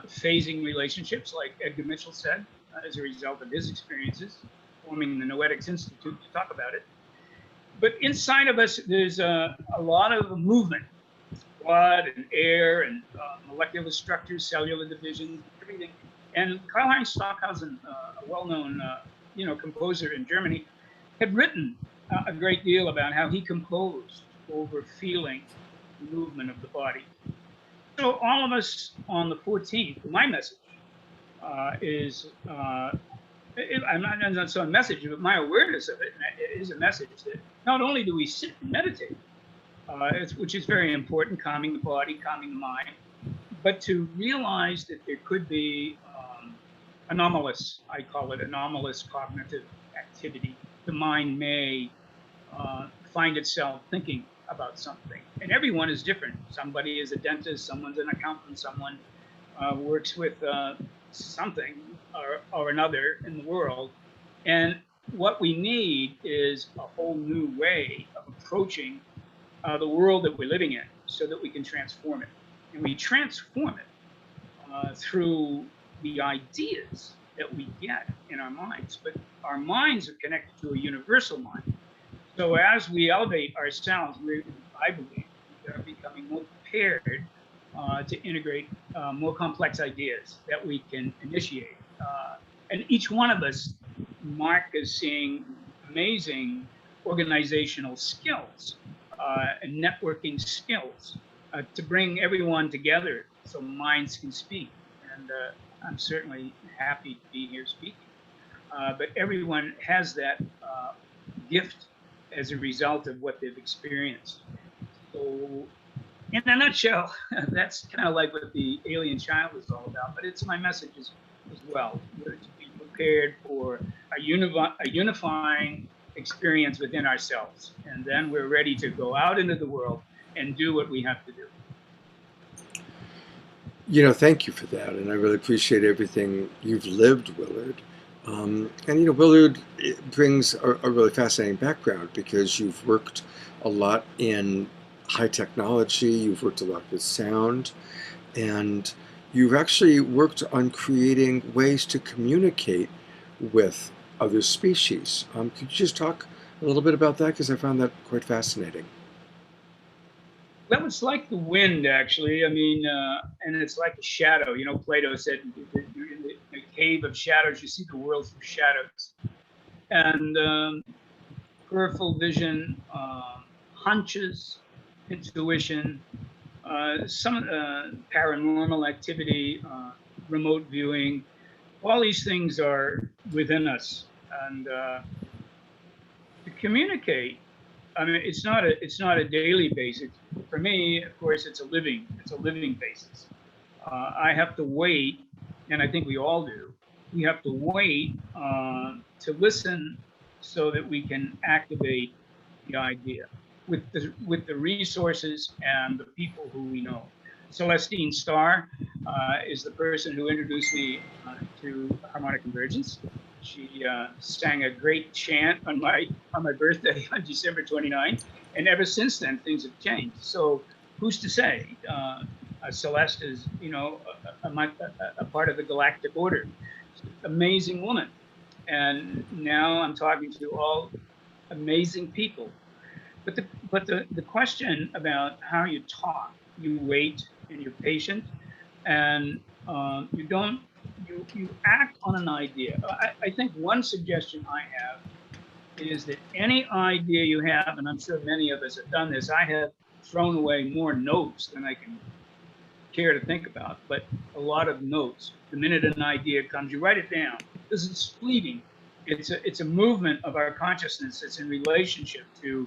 phasing relationships, like Edgar Mitchell said, as a result of his experiences, forming the Noetics Institute to talk about it. But inside of us, there's a lot of movement, blood and air and molecular structures, cellular division, everything. And Karl-Heinz Stockhausen, a well-known composer in Germany, had written a great deal about how he composed over feeling the movement of the body. So all of us on the 14th, my message is, I'm not so a message, but my awareness of it is a message that not only do we sit and meditate, which is very important, calming the body, calming the mind, but to realize that there could be anomalous, I call it anomalous cognitive activity. The mind may find itself thinking about something. And everyone is different. Somebody is a dentist, someone's an accountant, someone works with something or another in the world. And what we need is a whole new way of approaching the world that we're living in so that we can transform it. And we transform it through the ideas that we get in our minds. But our minds are connected to a universal mind. So as we elevate ourselves, I believe we are becoming more prepared to integrate more complex ideas that we can initiate. And each one of us, Mark is seeing amazing organizational skills and networking skills to bring everyone together so minds can speak. And I'm certainly happy to be here speaking. But everyone has that gift as a result of what they've experienced. So, in a nutshell, that's kind of like what the alien child is all about. But it's my message as well. We're to be prepared for a unifying experience within ourselves, and then we're ready to go out into the world and do what we have to do. You know, thank you for that, and I really appreciate everything you've lived, Willard. And you know, Willard brings a really fascinating background because you've worked a lot in high technology, you've worked a lot with sound, and you've actually worked on creating ways to communicate with other species. Could you just talk a little bit about that? Because I found that quite fascinating. Well, it's like the wind, actually. I mean, and it's like a shadow. You know, Plato said, you're in the cave of shadows, you see the world through shadows. And peripheral vision, hunches, intuition, some paranormal activity, remote viewing, all these things are within us. And to communicate, I mean, it's not a daily basis. For me, of course, it's a living basis. I have to wait, and I think we all do. We have to wait to listen so that we can activate the idea with the resources and the people who we know. Celestine Starr is the person who introduced me to Harmonic Convergence. She sang a great chant on my birthday on December 29th, and ever since then things have changed. So who's to say? Celeste is, you know, a part of the galactic order. Amazing woman, and now I'm talking to all amazing people. But the question about how you talk, you wait and you're patient, and you act on an idea. I think one suggestion I have is that any idea you have, and I'm sure many of us have done this, I have thrown away more notes than I can care to think about, but a lot of notes. The minute an idea comes, you write it down. This is fleeting. It's a movement of our consciousness. It's in relationship to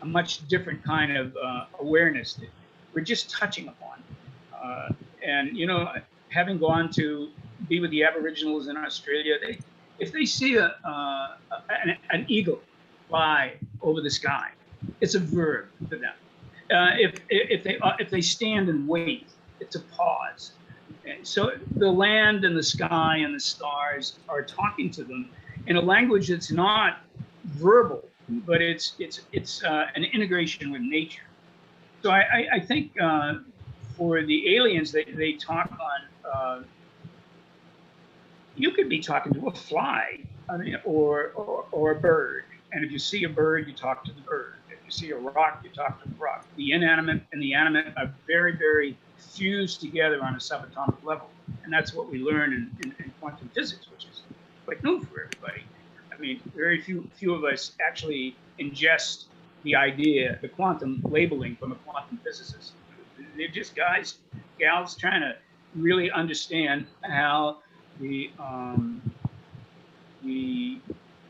a much different kind of awareness that we're just touching upon. And you know, having gone to be with the Aboriginals in Australia, if they see an eagle fly over the sky, it's a verb for them. If they stand and wait, it's a pause. And so the land and the sky and the stars are talking to them in a language that's not verbal, but it's an integration with nature. So I think for the aliens, they talk on. You could be talking to a fly, I mean, or a bird, and if you see a bird, you talk to the bird. If you see a rock, you talk to the rock. The inanimate and the animate are very, very fused together on a subatomic level, and that's what we learn in quantum physics, which is quite new for everybody. I mean, very few of us actually ingest the idea, the quantum labeling from a quantum physicist. They're just guys, gals trying to really understand how the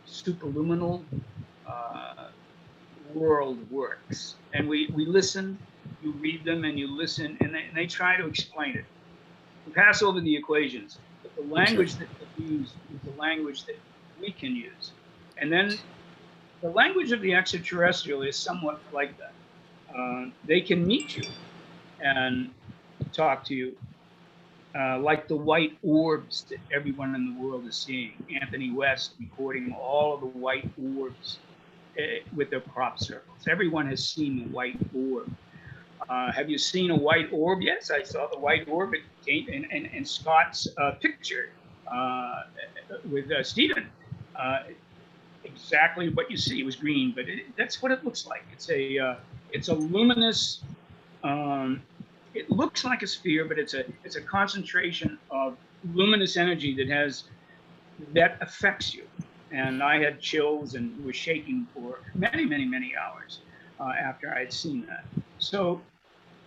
superluminal world works. And we listen, you read them and you listen, and they try to explain it. We pass over the equations, but the language that they use is the language that we can use. And then the language of the extraterrestrial is somewhat like that. They can meet you and talk to you like the white orbs that everyone in the world is seeing. Anthony West recording all of the white orbs with their crop circles. Everyone has seen the white orb. Have you seen a white orb? Yes, I saw the white orb in Scott's picture with Stephen. Exactly what you see. It was green, but that's what it looks like. It's a luminous. It looks like a sphere, but it's a concentration of luminous energy that affects you. And I had chills and was shaking for many, many, many hours. after I'd seen that. So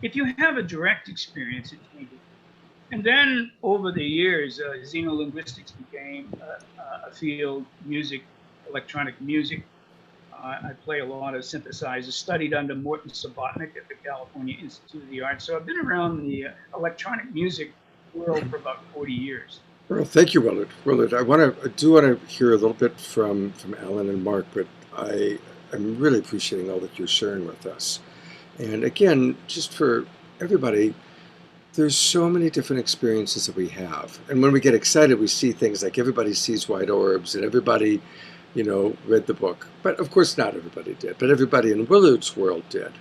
if you have a direct experience, it changes. And then over the years, xenolinguistics became a field, music, electronic music. I play a lot of synthesizers, studied under Morton Subotnick at the California Institute of the Arts. So I've been around the electronic music world for about 40 years. Well, thank you, Willard. Willard, I do want to hear a little bit from Alan and Mark, but I'm really appreciating all that you're sharing with us. And again, just for everybody, there's so many different experiences that we have. And when we get excited, we see things like everybody sees white orbs and everybody, read the book. But of course, not everybody did, but everybody in Willard's world did.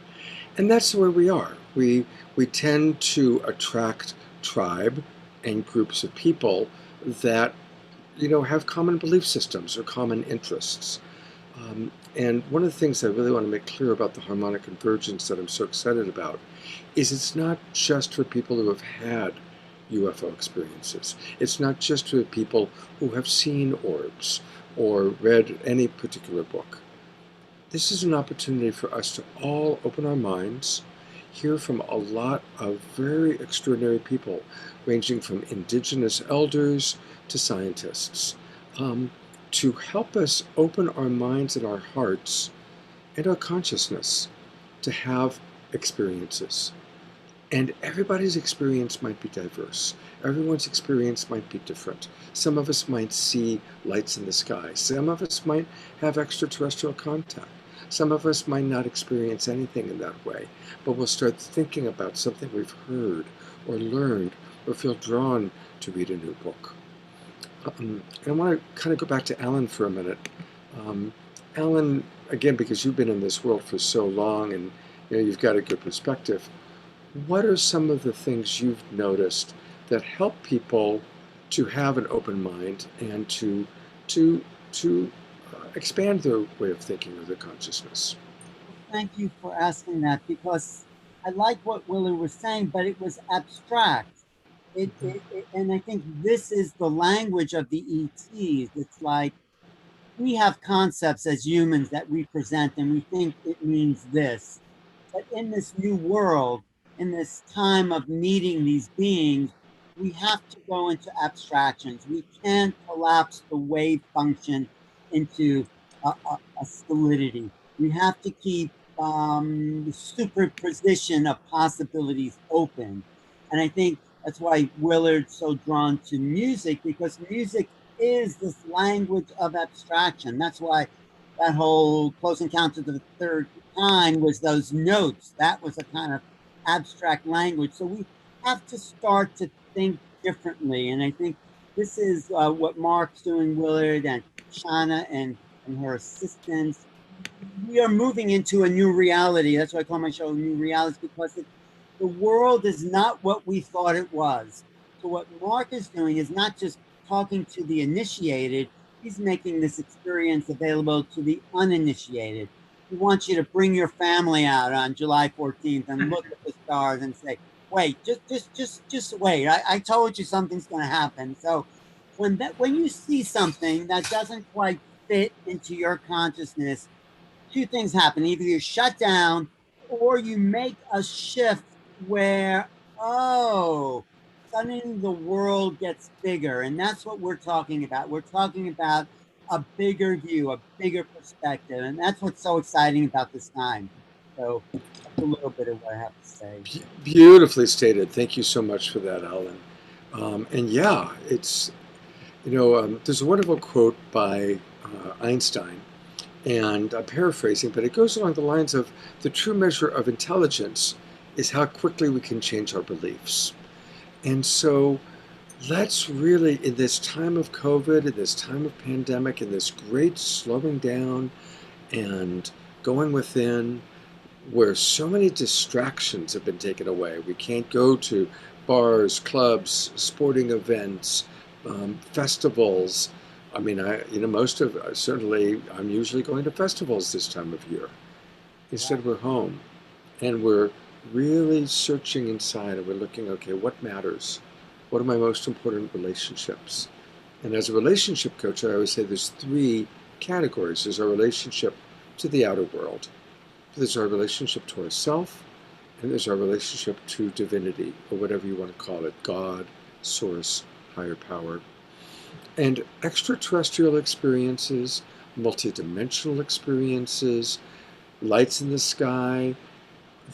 And that's where we are. We tend to attract tribe and groups of people that, have common belief systems or common interests. And one of the things I really want to make clear about the harmonic convergence that I'm so excited about is it's not just for people who have had UFO experiences. It's not just for people who have seen orbs or read any particular book. This is an opportunity for us to all open our minds, hear from a lot of very extraordinary people, ranging from indigenous elders to scientists, to help us open our minds and our hearts and our consciousness to have experiences. And everybody's experience might be diverse. Everyone's experience might be different. Some of us might see lights in the sky. Some of us might have extraterrestrial contact. Some of us might not experience anything in that way, but we'll start thinking about something we've heard or learned or feel drawn to read a new book. And I want to kind of go back to Alan for a minute. Alan, again, because you've been in this world for so long and you've got a good perspective, what are some of the things you've noticed that help people to have an open mind and to expand their way of thinking or their consciousness? Thank you for asking that, because I like what Willard was saying, but it was abstract. And I think this is the language of the ETs. It's like we have concepts as humans that we present and we think it means this. But in this new world, in this time of meeting these beings, we have to go into abstractions. We can't collapse the wave function into a solidity. We have to keep the superposition of possibilities open. And I think that's why Willard's so drawn to music, because music is this language of abstraction. That's why that whole Close Encounters of the Third Kind was those notes. That was a kind of abstract language. So we have to start to think differently. And I think this is what Mark's doing, Willard and Shauna and her assistants. We are moving into a new reality. That's why I call my show New Realities, because the world is not what we thought it was. So what Mark is doing is not just talking to the initiated, he's making this experience available to the uninitiated. He wants you to bring your family out on July 14th and look at the stars and say, wait, just wait. I told you something's going to happen. So when you see something that doesn't quite fit into your consciousness, two things happen. Either you shut down or you make a shift where, suddenly the world gets bigger. And that's what we're talking about. We're talking about a bigger view, a bigger perspective. And that's what's so exciting about this time. So that's a little bit of what I have to say. Beautifully stated. Thank you so much for that, Alan. And yeah, it's, there's a wonderful quote by Einstein, and I'm paraphrasing, but it goes along the lines of the true measure of intelligence is how quickly we can change our beliefs. And so let's really, in this time of COVID, in this time of pandemic, in this great slowing down and going within, where so many distractions have been taken away. We can't go to bars, clubs, sporting events, festivals. I mean, certainly I'm usually going to festivals this time of year. Instead, we're home and we're really searching inside and we're looking, okay, what matters? What are my most important relationships? And as a relationship coach, I always say there's three categories. There's our relationship to the outer world. There's our relationship to ourself, and there's our relationship to divinity, or whatever you want to call it, God, source, higher power. And extraterrestrial experiences, multidimensional experiences, lights in the sky,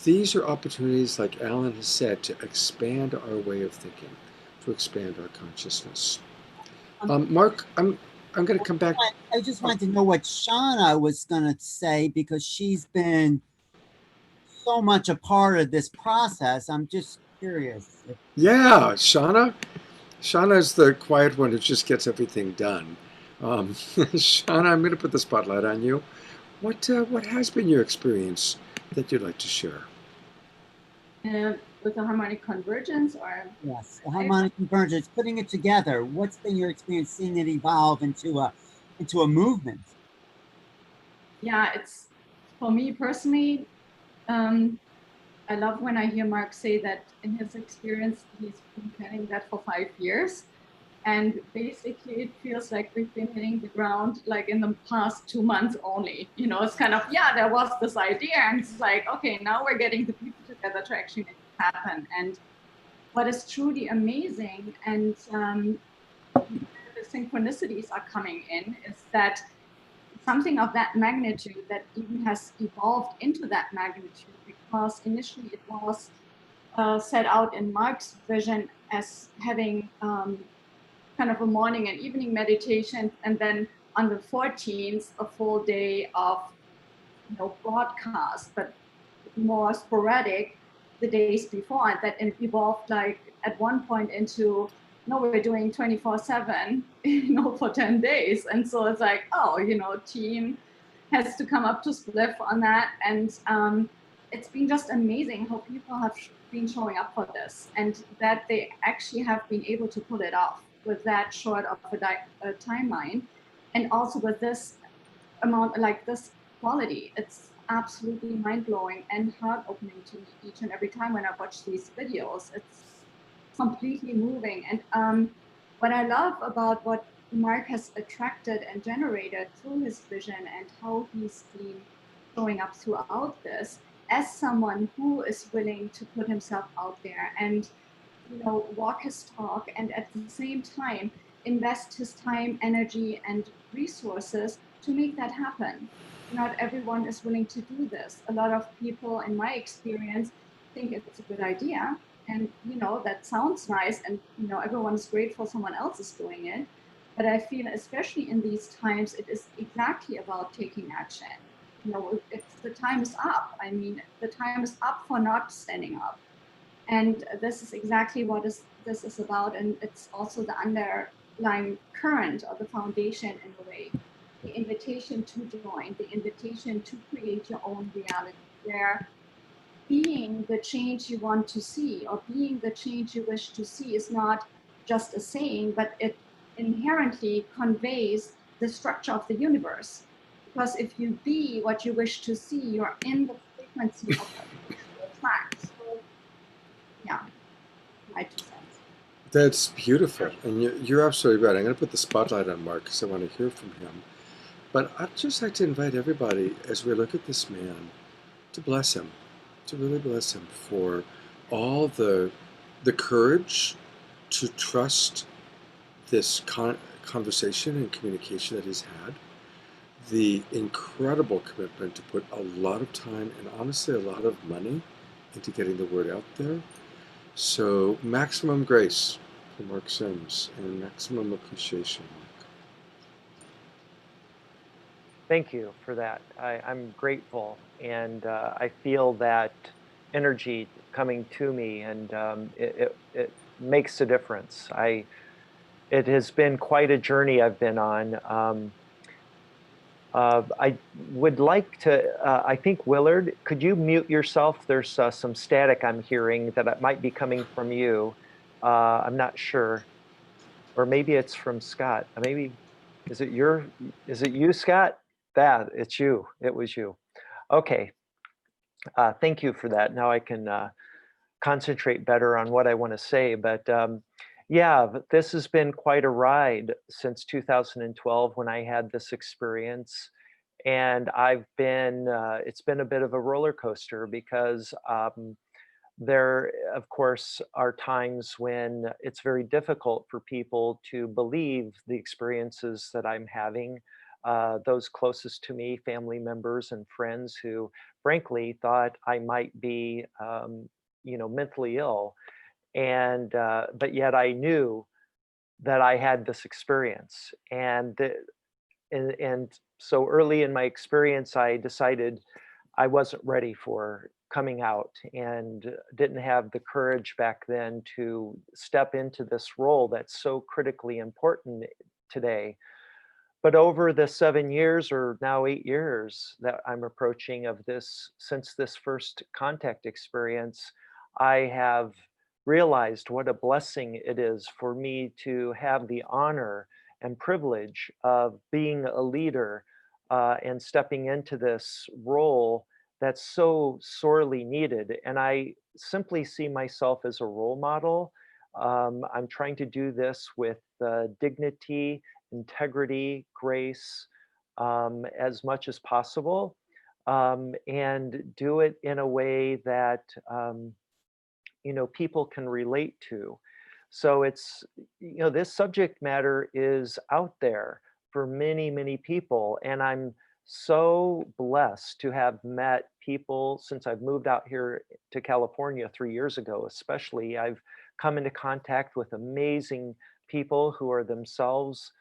these are opportunities, like Alan has said, to expand our way of thinking, to expand our consciousness. Mark, I'm going to come back. I just wanted to know what Shauna was going to say, because she's been so much a part of this process. I'm just curious. Yeah, Shauna. Shauna's the quiet one who just gets everything done. Shauna, I'm going to put the spotlight on you. What has been your experience that you'd like to share? With the harmonic convergence, or yes, the harmonic convergence, putting it together. What's been your experience seeing it evolve into a movement? Yeah, it's, for me personally, I love when I hear Mark say that in his experience he's been planning that for 5 years, and basically it feels like we've been hitting the ground like in the past 2 months only. You know, it's kind of, yeah, there was this idea, and it's like, okay, now we're getting the people together to actually make it happen. And what is truly amazing, and the synchronicities are coming in, is that something of that magnitude that even has evolved into that magnitude, because initially it was set out in Mark's vision as having kind of a morning and evening meditation, and then on the 14th, a full day of broadcast, but more sporadic the days before. And that it evolved, like at one point into, no, we're doing 24/7, for 10 days. And so it's like, oh, team has to come up to spliff on that. And it's been just amazing how people have been showing up for this, and that they actually have been able to pull it off with that short of a timeline. And also with this amount, like this quality, it's absolutely mind-blowing and heart-opening to me each and every time when I watch these videos. It's completely moving. And what I love about what Mark has attracted and generated through his vision, and how he's been showing up throughout this as someone who is willing to put himself out there and walk his talk, and at the same time invest his time, energy, and resources to make that happen. Not everyone is willing to do this. A lot of people, in my experience, think it's a good idea, and that sounds nice, and everyone is grateful someone else is doing it. But I feel, especially in these times, it is exactly about taking action. It's, the time is up. I mean, the time is up for not standing up. And this is exactly what this is about. And it's also the underlying current or the foundation, in a way. The invitation to join, the invitation to create your own reality, where being the change you want to see, or being the change you wish to see, is not just a saying, but it inherently conveys the structure of the universe. Because if you be what you wish to see, you're in the frequency of what you wish to attract. So, yeah, my 2 cents. That's beautiful. And you're absolutely right. I'm going to put the spotlight on Mark because I want to hear from him. But I'd just like to invite everybody, as we look at this man, to bless him, to really bless him for all the courage to trust this conversation and communication that he's had, the incredible commitment to put a lot of time and honestly a lot of money into getting the word out there. So maximum grace for Mark Sims and maximum appreciation. Thank you for that. I'm grateful, and I feel that energy coming to me, and it makes a difference. It has been quite a journey I've been on. I would like to, I think, Willard, could you mute yourself? There's some static I'm hearing that might be coming from you. I'm not sure. Or maybe it's from Scott. Maybe, is it you, Scott? It's you. It was you. Okay. Thank you for that. Now I can concentrate better on what I want to say. But yeah, this has been quite a ride since 2012 when I had this experience. And I've been, it's been a bit of a roller coaster because there, of course, are times when it's very difficult for people to believe the experiences that I'm having. Those closest to me, family members and friends who, frankly, thought I might be, mentally ill, and but yet I knew that I had this experience, and so early in my experience, I decided I wasn't ready for coming out and didn't have the courage back then to step into this role that's so critically important today. But over the 7 years or now 8 years that I'm approaching of this, since this first contact experience, I have realized what a blessing it is for me to have the honor and privilege of being a leader and stepping into this role that's so sorely needed. And I simply see myself as a role model. I'm trying to do this with dignity, integrity, grace, as much as possible, and do it in a way that people can relate to. So it's, this subject matter is out there for many, many people. And I'm so blessed to have met people since I've moved out here to California 3 years ago, especially. I've come into contact with amazing people who are themselves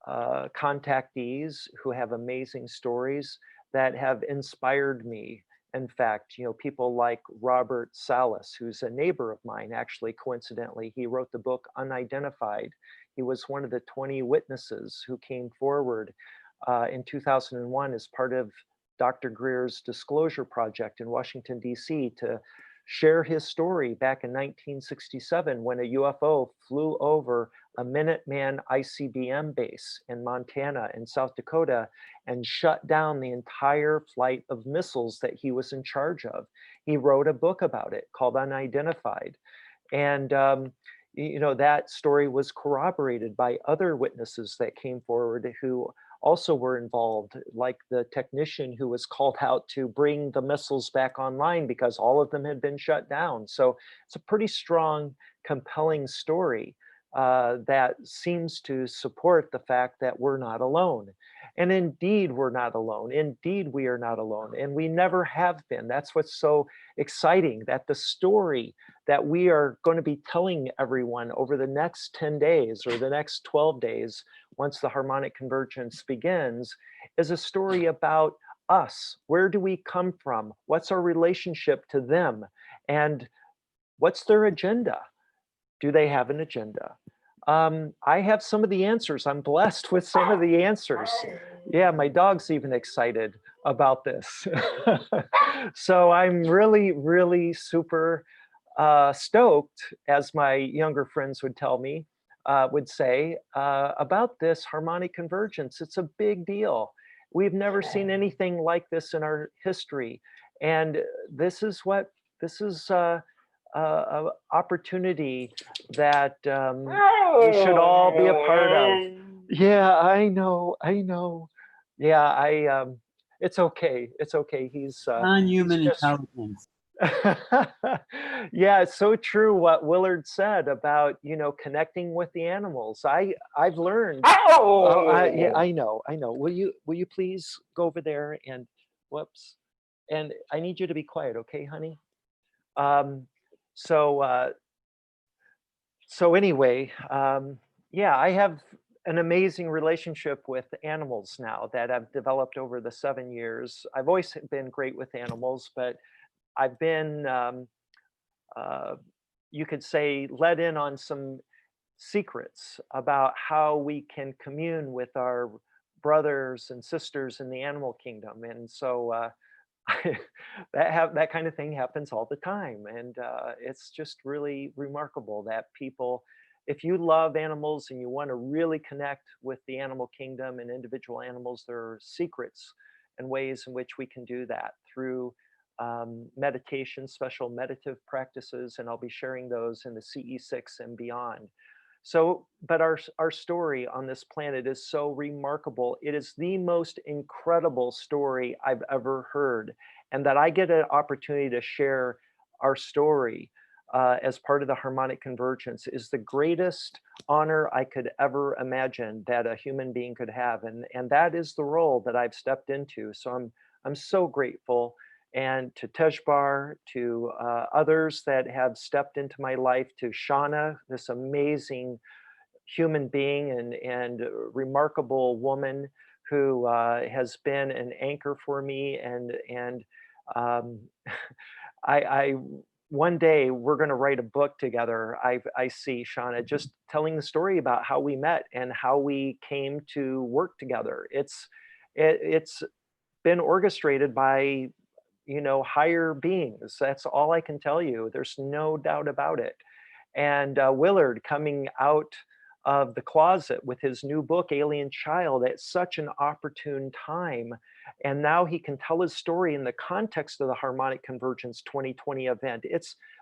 contactees, who have amazing stories that have inspired me. In fact, people like Robert Salas, who's a neighbor of mine, actually, coincidentally, he wrote the book Unidentified. He was one of the 20 witnesses who came forward in 2001 as part of Dr. Greer's Disclosure Project in Washington, D.C. to share his story back in 1967 when a UFO flew over a Minuteman ICBM base in Montana and South Dakota and shut down the entire flight of missiles that he was in charge of. He wrote a book about it called Unidentified. And that story was corroborated by other witnesses that came forward who also were involved, like the technician who was called out to bring the missiles back online because all of them had been shut down. So it's a pretty strong, compelling story that seems to support the fact that we're not alone. And indeed, we're not alone. Indeed, we are not alone. And we never have been. That's what's so exciting, that the story that we are going to be telling everyone over the next 10 days or the next 12 days, once the harmonic convergence begins, is a story about us. Where do we come from? What's our relationship to them? And what's their agenda? Do they have an agenda? I have some of the answers. I'm blessed with some of the answers. Yeah, my dog's even excited about this. So I'm really, really super stoked, as my younger friends would tell me, would say, about this harmonic convergence. It's a big deal. We've never seen anything like this in our history. And this is an opportunity that we should all be a part of. Yeah, I know. Yeah, it's okay. It's okay. He's Non-human just intelligence. yeah, it's so true what Willard said about, connecting with the animals. I've learned. Yeah, I know. Will you please go over there and whoops. And I need you to be quiet, okay, honey? So anyway, yeah, I have an amazing relationship with animals now that I've developed over the 7 years. I've always been great with animals, but I've been, you could say, let in on some secrets about how we can commune with our brothers and sisters in the animal kingdom. And so that kind of thing happens all the time. And it's just really remarkable that people, if you love animals and you want to really connect with the animal kingdom and individual animals, there are secrets and ways in which we can do that through meditation, special meditative practices, and I'll be sharing those in the CE6 and beyond. So, but our story on this planet is so remarkable. It is the most incredible story I've ever heard, and that I get an opportunity to share our story as part of the Harmonic Convergence is the greatest honor I could ever imagine that a human being could have, and that is the role that I've stepped into. So I'm so grateful, and to Tejbar, to others that have stepped into my life, to Shauna, this amazing human being and remarkable woman who has been an anchor for me, and I one day we're going to write a book together. I see Shauna just telling the story about how we met and how we came to work together. It's been orchestrated by, you know, higher beings. That's all I can tell you. There's no doubt about it. And Willard coming out of the closet with his new book, Alien Child, at such an opportune time. And now he can tell his story in the context of the Harmonic Convergence 2020 event.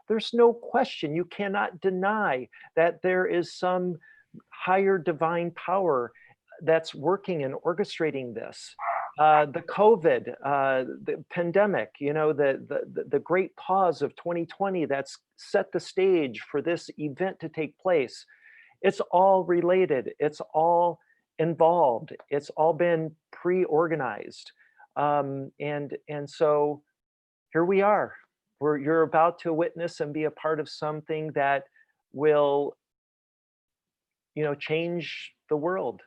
There's no question, you cannot deny that there is some higher divine power that's working and orchestrating this. The COVID, the pandemic, you know, the great pause of 2020 that's set the stage for this event to take place. It's all related. It's all involved. It's all been pre-organized. And so here we are. You're about to witness and be a part of something that will, you know, change the world.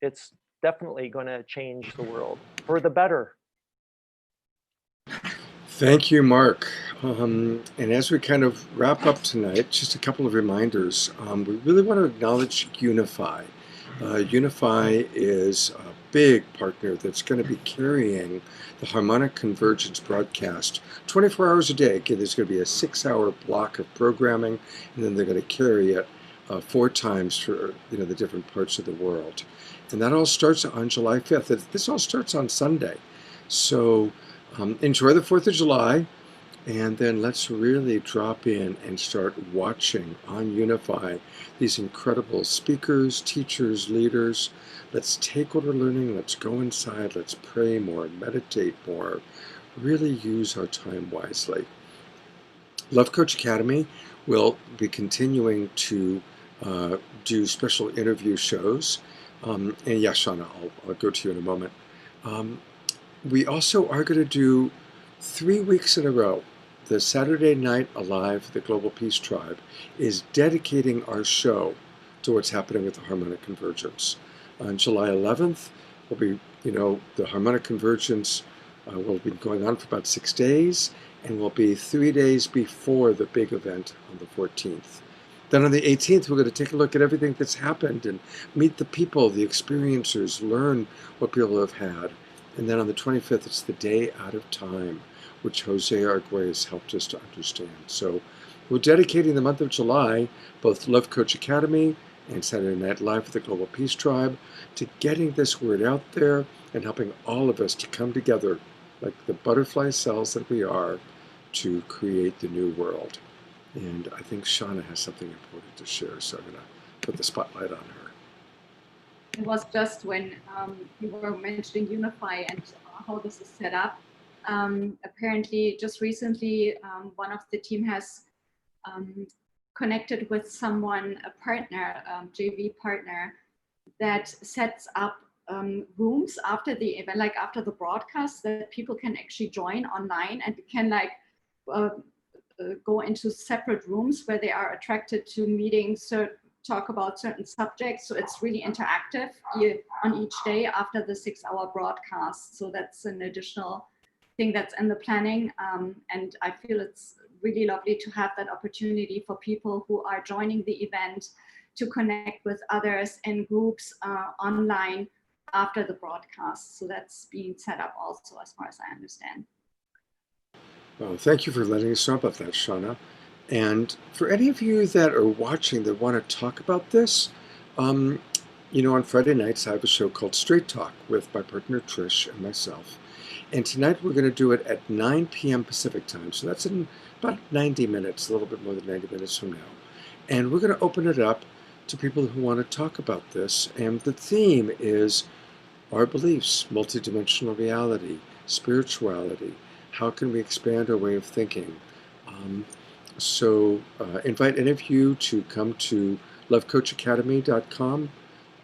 It's definitely going to change the world for the better. Thank you, Mark. And as we kind of wrap up tonight, just a couple of reminders. We really want to acknowledge Unify. Unify is a big partner that's going to be carrying the Harmonic Convergence broadcast 24 hours a day. Again, there's going to be a 6-hour block of programming, and then they're going to carry it 4 times for, you know, the different parts of the world. And that all starts on July 5th. This all starts on Sunday. So enjoy the 4th of July, and then let's really drop in and start watching on Unify these incredible speakers, teachers, leaders. Let's take what we're learning, let's go inside, let's pray more, meditate more, really use our time wisely. Love Coach Academy will be continuing to do special interview shows. And yeah, Shauna, I'll go to you in a moment. We also are going to do 3 weeks in a row. The Saturday Night Alive, the Global Peace Tribe, is dedicating our show to what's happening with the Harmonic Convergence. On July 11th, will be, you know, the Harmonic Convergence will be going on for about 6 days, and will be 3 days before the big event on the 14th. Then on the 18th, we're going to take a look at everything that's happened and meet the people, the experiencers, learn what people have had. And then on the 25th, it's the Day Out of Time, which Jose Arguez helped us to understand. So we're dedicating the month of July, both Love Coach Academy and Saturday Night Live with the Global Peace Tribe, to getting this word out there and helping all of us to come together like the butterfly cells that we are to create the new world. And I think Shauna has something important to share, so I'm going to put the spotlight on her. It was just when you were mentioning Unify and how this is set up. Apparently, just recently, one of the team has connected with someone, a partner, JV partner, that sets up rooms after the event, like after the broadcast, that people can actually join online and can like go into separate rooms where they are attracted to meetings, talk about certain subjects. So it's really interactive on each day after the 6-hour broadcast. So that's an additional thing that's in the planning. And I feel it's really lovely to have that opportunity for people who are joining the event to connect with others in groups online after the broadcast. So that's being set up also, as far as I understand. Well, thank you for letting us know about that, Shauna. And for any of you that are watching that want to talk about this, you know, on Friday nights, I have a show called Straight Talk with my partner Trish and myself. And tonight we're going to do it at 9 p.m. Pacific time. So that's in about 90 minutes, a little bit more than 90 minutes from now. And we're going to open it up to people who want to talk about this. And the theme is our beliefs, multidimensional reality, spirituality. How can we expand our way of thinking? So invite any of you to come to lovecoachacademy.com.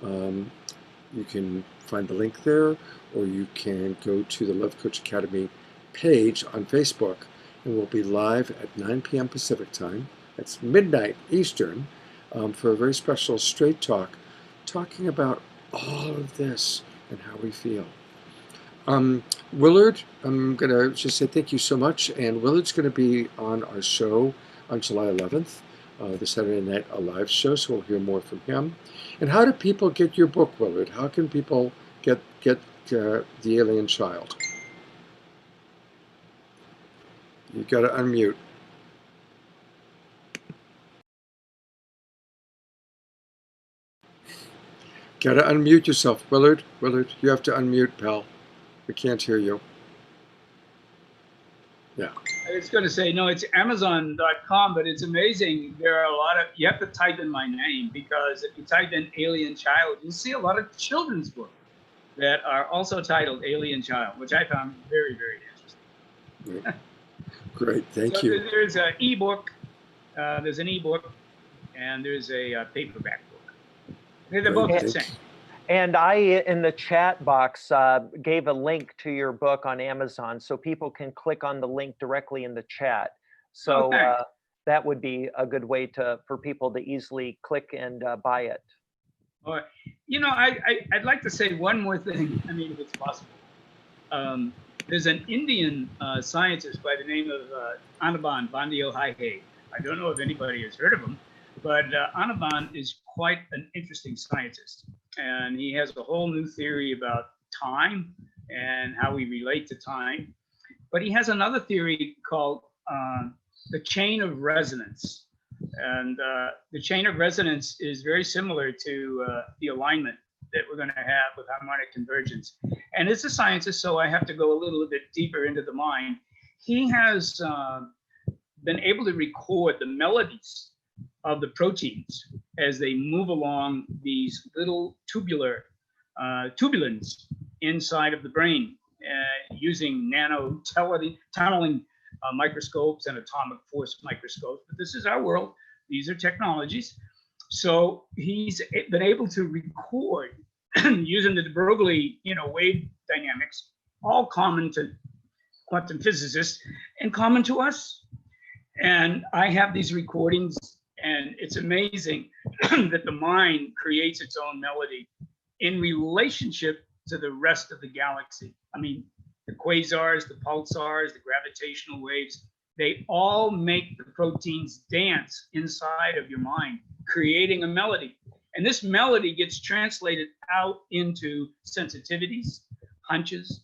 You can find the link there, or you can go to the Love Coach Academy page on Facebook, and we'll be live at 9 p.m. Pacific time. That's midnight Eastern, for a very special straight talk, talking about all of this and how we feel. Willard, I'm going to just say thank you so much, and Willard's going to be on our show on July 11th, the Saturday Night Alive show, so we'll hear more from him. And how do people get your book, Willard? How can people get The Alien Child? You got to unmute. Got to unmute yourself, Willard. Willard, you have to unmute, pal. We can't hear you. Yeah. I was going to say, no, it's Amazon.com, but it's amazing. There are a lot of, you have to type in my name, because if you type in Alien Child, you'll see a lot of children's books that are also titled Alien Child, which I found very, very interesting. Great, thank So you. There's an ebook, and there's a paperback book. They're both the same. And I, in the chat box, gave a link to your book on Amazon, so people can click on the link directly in the chat. So that would be a good way for people to easily click and buy it. All right. You know, I'd like to say one more thing. I mean, if it's possible. There's an Indian scientist by the name of Anirban Bandiyohai. I don't know if anybody has heard of him, but Anirban is quite an interesting scientist. And he has a whole new theory about time and how we relate to time. But he has another theory called the chain of resonance. And the chain of resonance is very similar to the alignment that we're going to have with harmonic convergence. And as a scientist, so I have to go a little bit deeper into the mind. He has been able to record the melodies of the proteins as they move along these little tubulins inside of the brain, using tunneling microscopes and atomic force microscopes. But this is our world. These are technologies. So he's been able to record using the de Broglie, wave dynamics, all common to quantum physicists and common to us. And I have these recordings, and it's amazing that the mind creates its own melody in relationship to the rest of the galaxy. I mean, the quasars, the pulsars, the gravitational waves, they all make the proteins dance inside of your mind, creating a melody. And this melody gets translated out into sensitivities, hunches,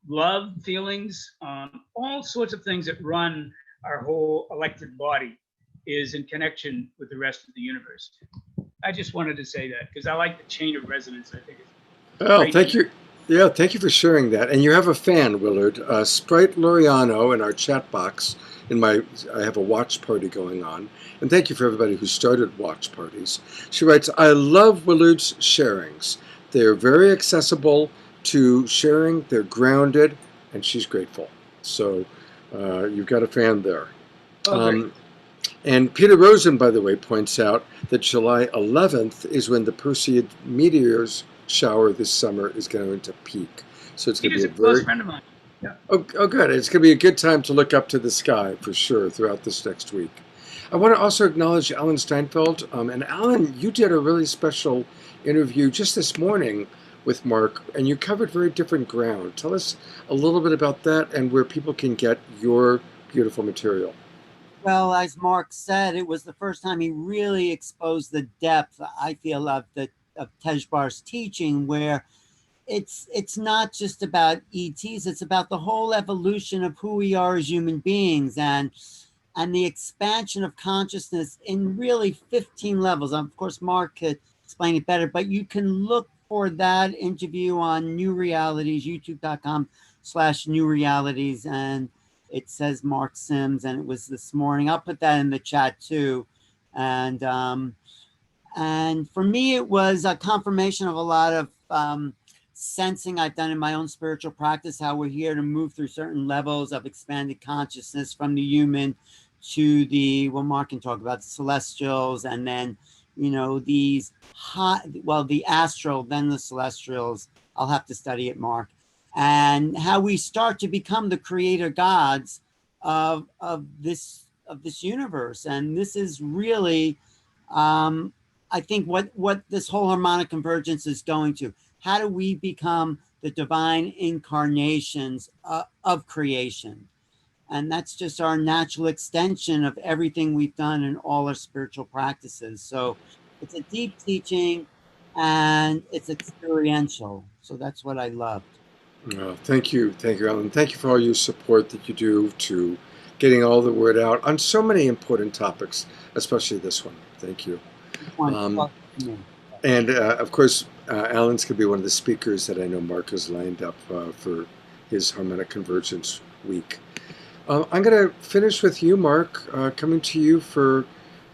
love feelings, all sorts of things that run our whole electric body is in connection with the rest of the universe. I just wanted to say that because I like the chain of resonance. I think it's great. Thank you. Yeah, thank you for sharing that. And you have a fan, Willard, Sprite Loriano, in our chat box. I have a watch party going on. And thank you for everybody who started watch parties. She writes, I love Willard's sharings. They're very accessible to sharing. They're grounded, and she's grateful. So you've got a fan there. And Peter Rosen, by the way, points out that July 11th is when the Perseid meteors shower this summer is going to peak. So it's going to be a close friend of mine. Yeah. Oh, good. It's going to be a good time to look up to the sky for sure throughout this next week. I want to also acknowledge Alan Steinfeld. And Alan, you did a really special interview just this morning with Mark, and you covered very different ground. Tell us a little bit about that and where people can get your beautiful material. Well, as Mark said, it was the first time he really exposed the depth, I feel, of Tejbar's teaching, where it's not just about ETs, it's about the whole evolution of who we are as human beings and the expansion of consciousness in really 15 levels. Of course, Mark could explain it better, but you can look for that interview on New Realities, youtube.com/New Realities, and it says Mark Sims, and it was this morning. I'll put that in the chat too. And And for me, it was a confirmation of a lot of sensing I've done in my own spiritual practice, how we're here to move through certain levels of expanded consciousness from the human to the, well, Mark can talk about the celestials, and then, you know, these high, well, the astral, then the celestials. I'll have to study it, Mark. And how we start to become the creator gods of this universe. And this is really, I think, what this whole harmonic convergence is going to. How do we become the divine incarnations of creation? And that's just our natural extension of everything we've done in all our spiritual practices. So it's a deep teaching and it's experiential. So that's what I loved. Thank you, Alan. Thank you for all your support that you do to getting all the word out on so many important topics, especially this one. Thank you. And of course, Alan's going to be one of the speakers that I know Mark has lined up for his Harmonic Convergence Week. I'm going to finish with you, Mark, coming to you for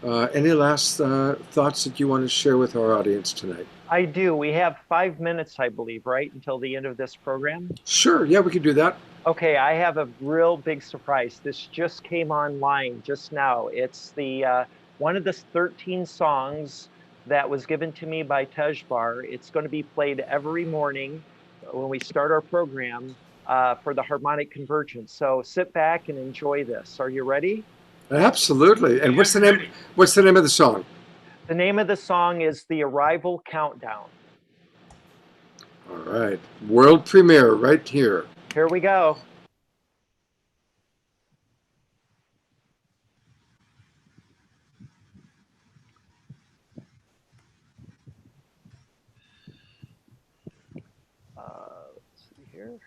any last thoughts that you want to share with our audience tonight. I do. We have 5 minutes, I believe, right, until the end of this program? Sure. Yeah, we can do that. Okay, I have a real big surprise. This just came online just now. It's the one of the 13 songs that was given to me by Tejbar. It's going to be played every morning when we start our program for the Harmonic Convergence. So sit back and enjoy this. Are you ready? Absolutely. And what's the name? What's the name of the song? The name of the song is The Arrival Countdown. All right. World premiere right here. Here we go. Let's see here.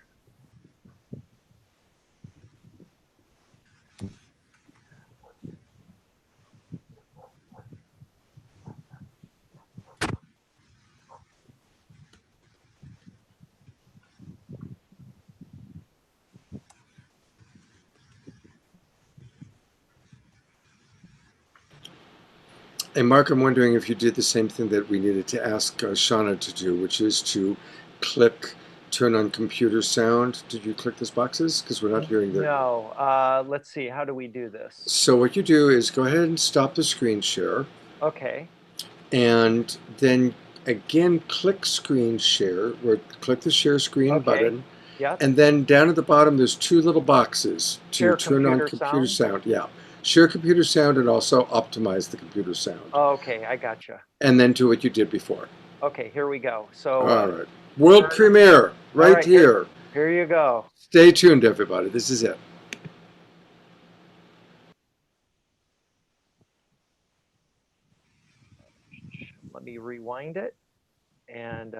And Mark, I'm wondering if you did the same thing that we needed to ask Shauna to do, which is to click turn on computer sound. Did you click those boxes? Because we're not hearing the... No. Let's see. How do we do this? So what you do is go ahead and stop the screen share. Okay. And then again, click screen share, or click the share screen button. Yeah. And then down at the bottom, there's two little boxes to Share turn on computer sound. Yeah. Share computer sound and also optimize the computer sound. Oh, okay, I gotcha. And then do what you did before. Okay, here we go. So all right. World premiere right here. Here you go. Stay tuned, everybody. This is it. Let me rewind it. And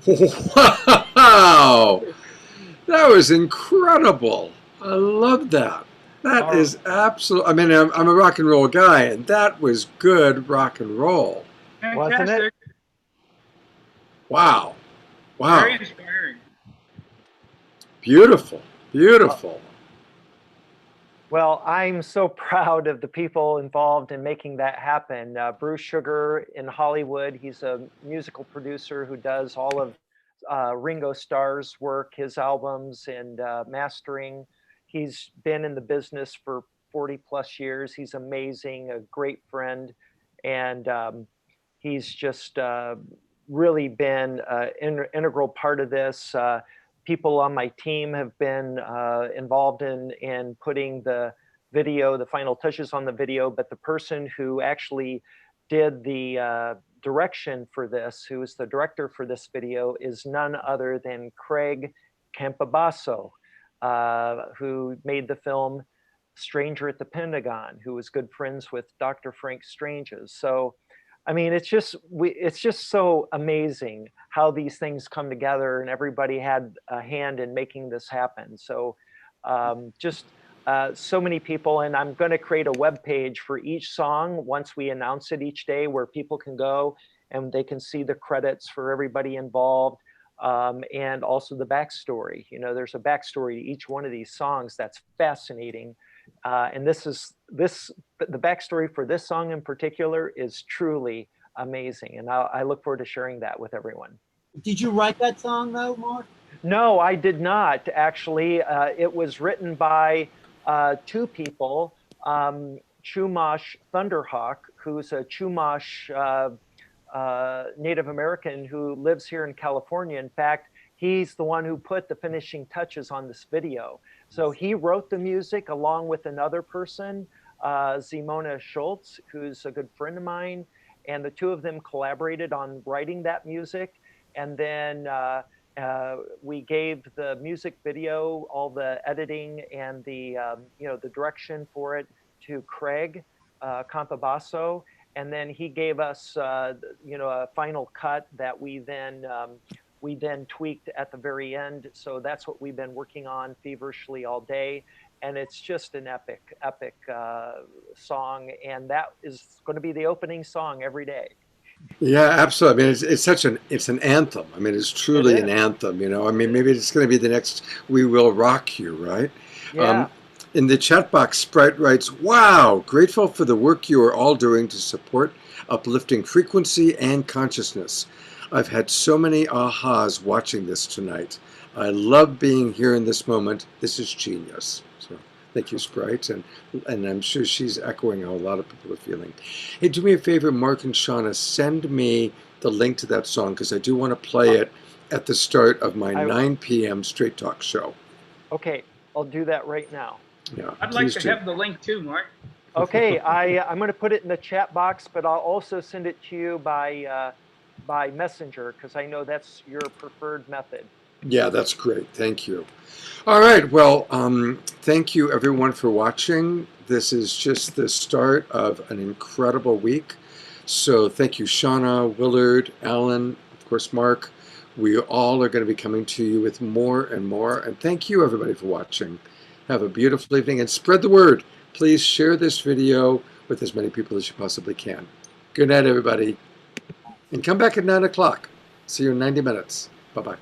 Wow, that was incredible. I love that. That is absolute. I mean, I'm a rock and roll guy, and that was good rock and roll. Wasn't it? Wow. Wow. Very inspiring. Beautiful. Beautiful. Well, I'm so proud of the people involved in making that happen. Bruce Sugar in Hollywood, he's a musical producer who does all of Ringo Starr's work, his albums and mastering. He's been in the business for 40 plus years. He's amazing, a great friend. And he's just really been an integral part of this. People on my team have been involved in putting the video, the final touches on the video, but the person who actually did the direction for this, who is the director for this video, is none other than Craig Campabasso, who made the film Stranger at the Pentagon, who was good friends with Dr. Frank Strange's. So, I mean, it's just so amazing how these things come together, and everybody had a hand in making this happen. So so many people, and I'm going to create a web page for each song once we announce it each day, where people can go and they can see the credits for everybody involved, and also the backstory. You know, there's a backstory to each one of these songs that's fascinating. And the backstory for this song in particular is truly amazing. And I look forward to sharing that with everyone. Did you write that song though, Mark? No, I did not actually. It was written by two people, Chumash Thunderhawk, who's a Chumash Native American who lives here in California. In fact, he's the one who put the finishing touches on this video. So he wrote the music along with another person, Zimona Schultz, who's a good friend of mine. And the two of them collaborated on writing that music. And then we gave the music video, all the editing and the the direction for it to Craig Campabasso. And then he gave us a final cut that we then tweaked at the very end. So that's what we've been working on feverishly all day. And it's just an epic song. And that is going to be the opening song every day. Yeah, absolutely. I mean, it's an anthem. I mean, it's truly an anthem, you know. I mean, maybe it's going to be the next We Will Rock You, right? Yeah. In the chat box, Sprite writes, wow, grateful for the work you are all doing to support uplifting frequency and consciousness. I've had so many ahas watching this tonight. I love being here in this moment. This is genius. So thank you, Sprite. And I'm sure she's echoing how a lot of people are feeling. Hey, do me a favor, Mark and Shauna, send me the link to that song, because I do want to play it at the start of my 9 p.m. Straight Talk show. Okay, I'll do that right now. Yeah, I'd like to have the link too, Mark. Okay, I'm going to put it in the chat box, but I'll also send it to you by Messenger, because I know that's your preferred method. Yeah, that's great. Thank you. All right. Well, thank you everyone for watching. This is just the start of an incredible week. So thank you, Shauna, Willard, Alan, of course, Mark. We all are going to be coming to you with more and more. And thank you everybody for watching. Have a beautiful evening and spread the word. Please share this video with as many people as you possibly can. Good night, everybody. And come back at 9 o'clock. See you in 90 minutes. Bye-bye.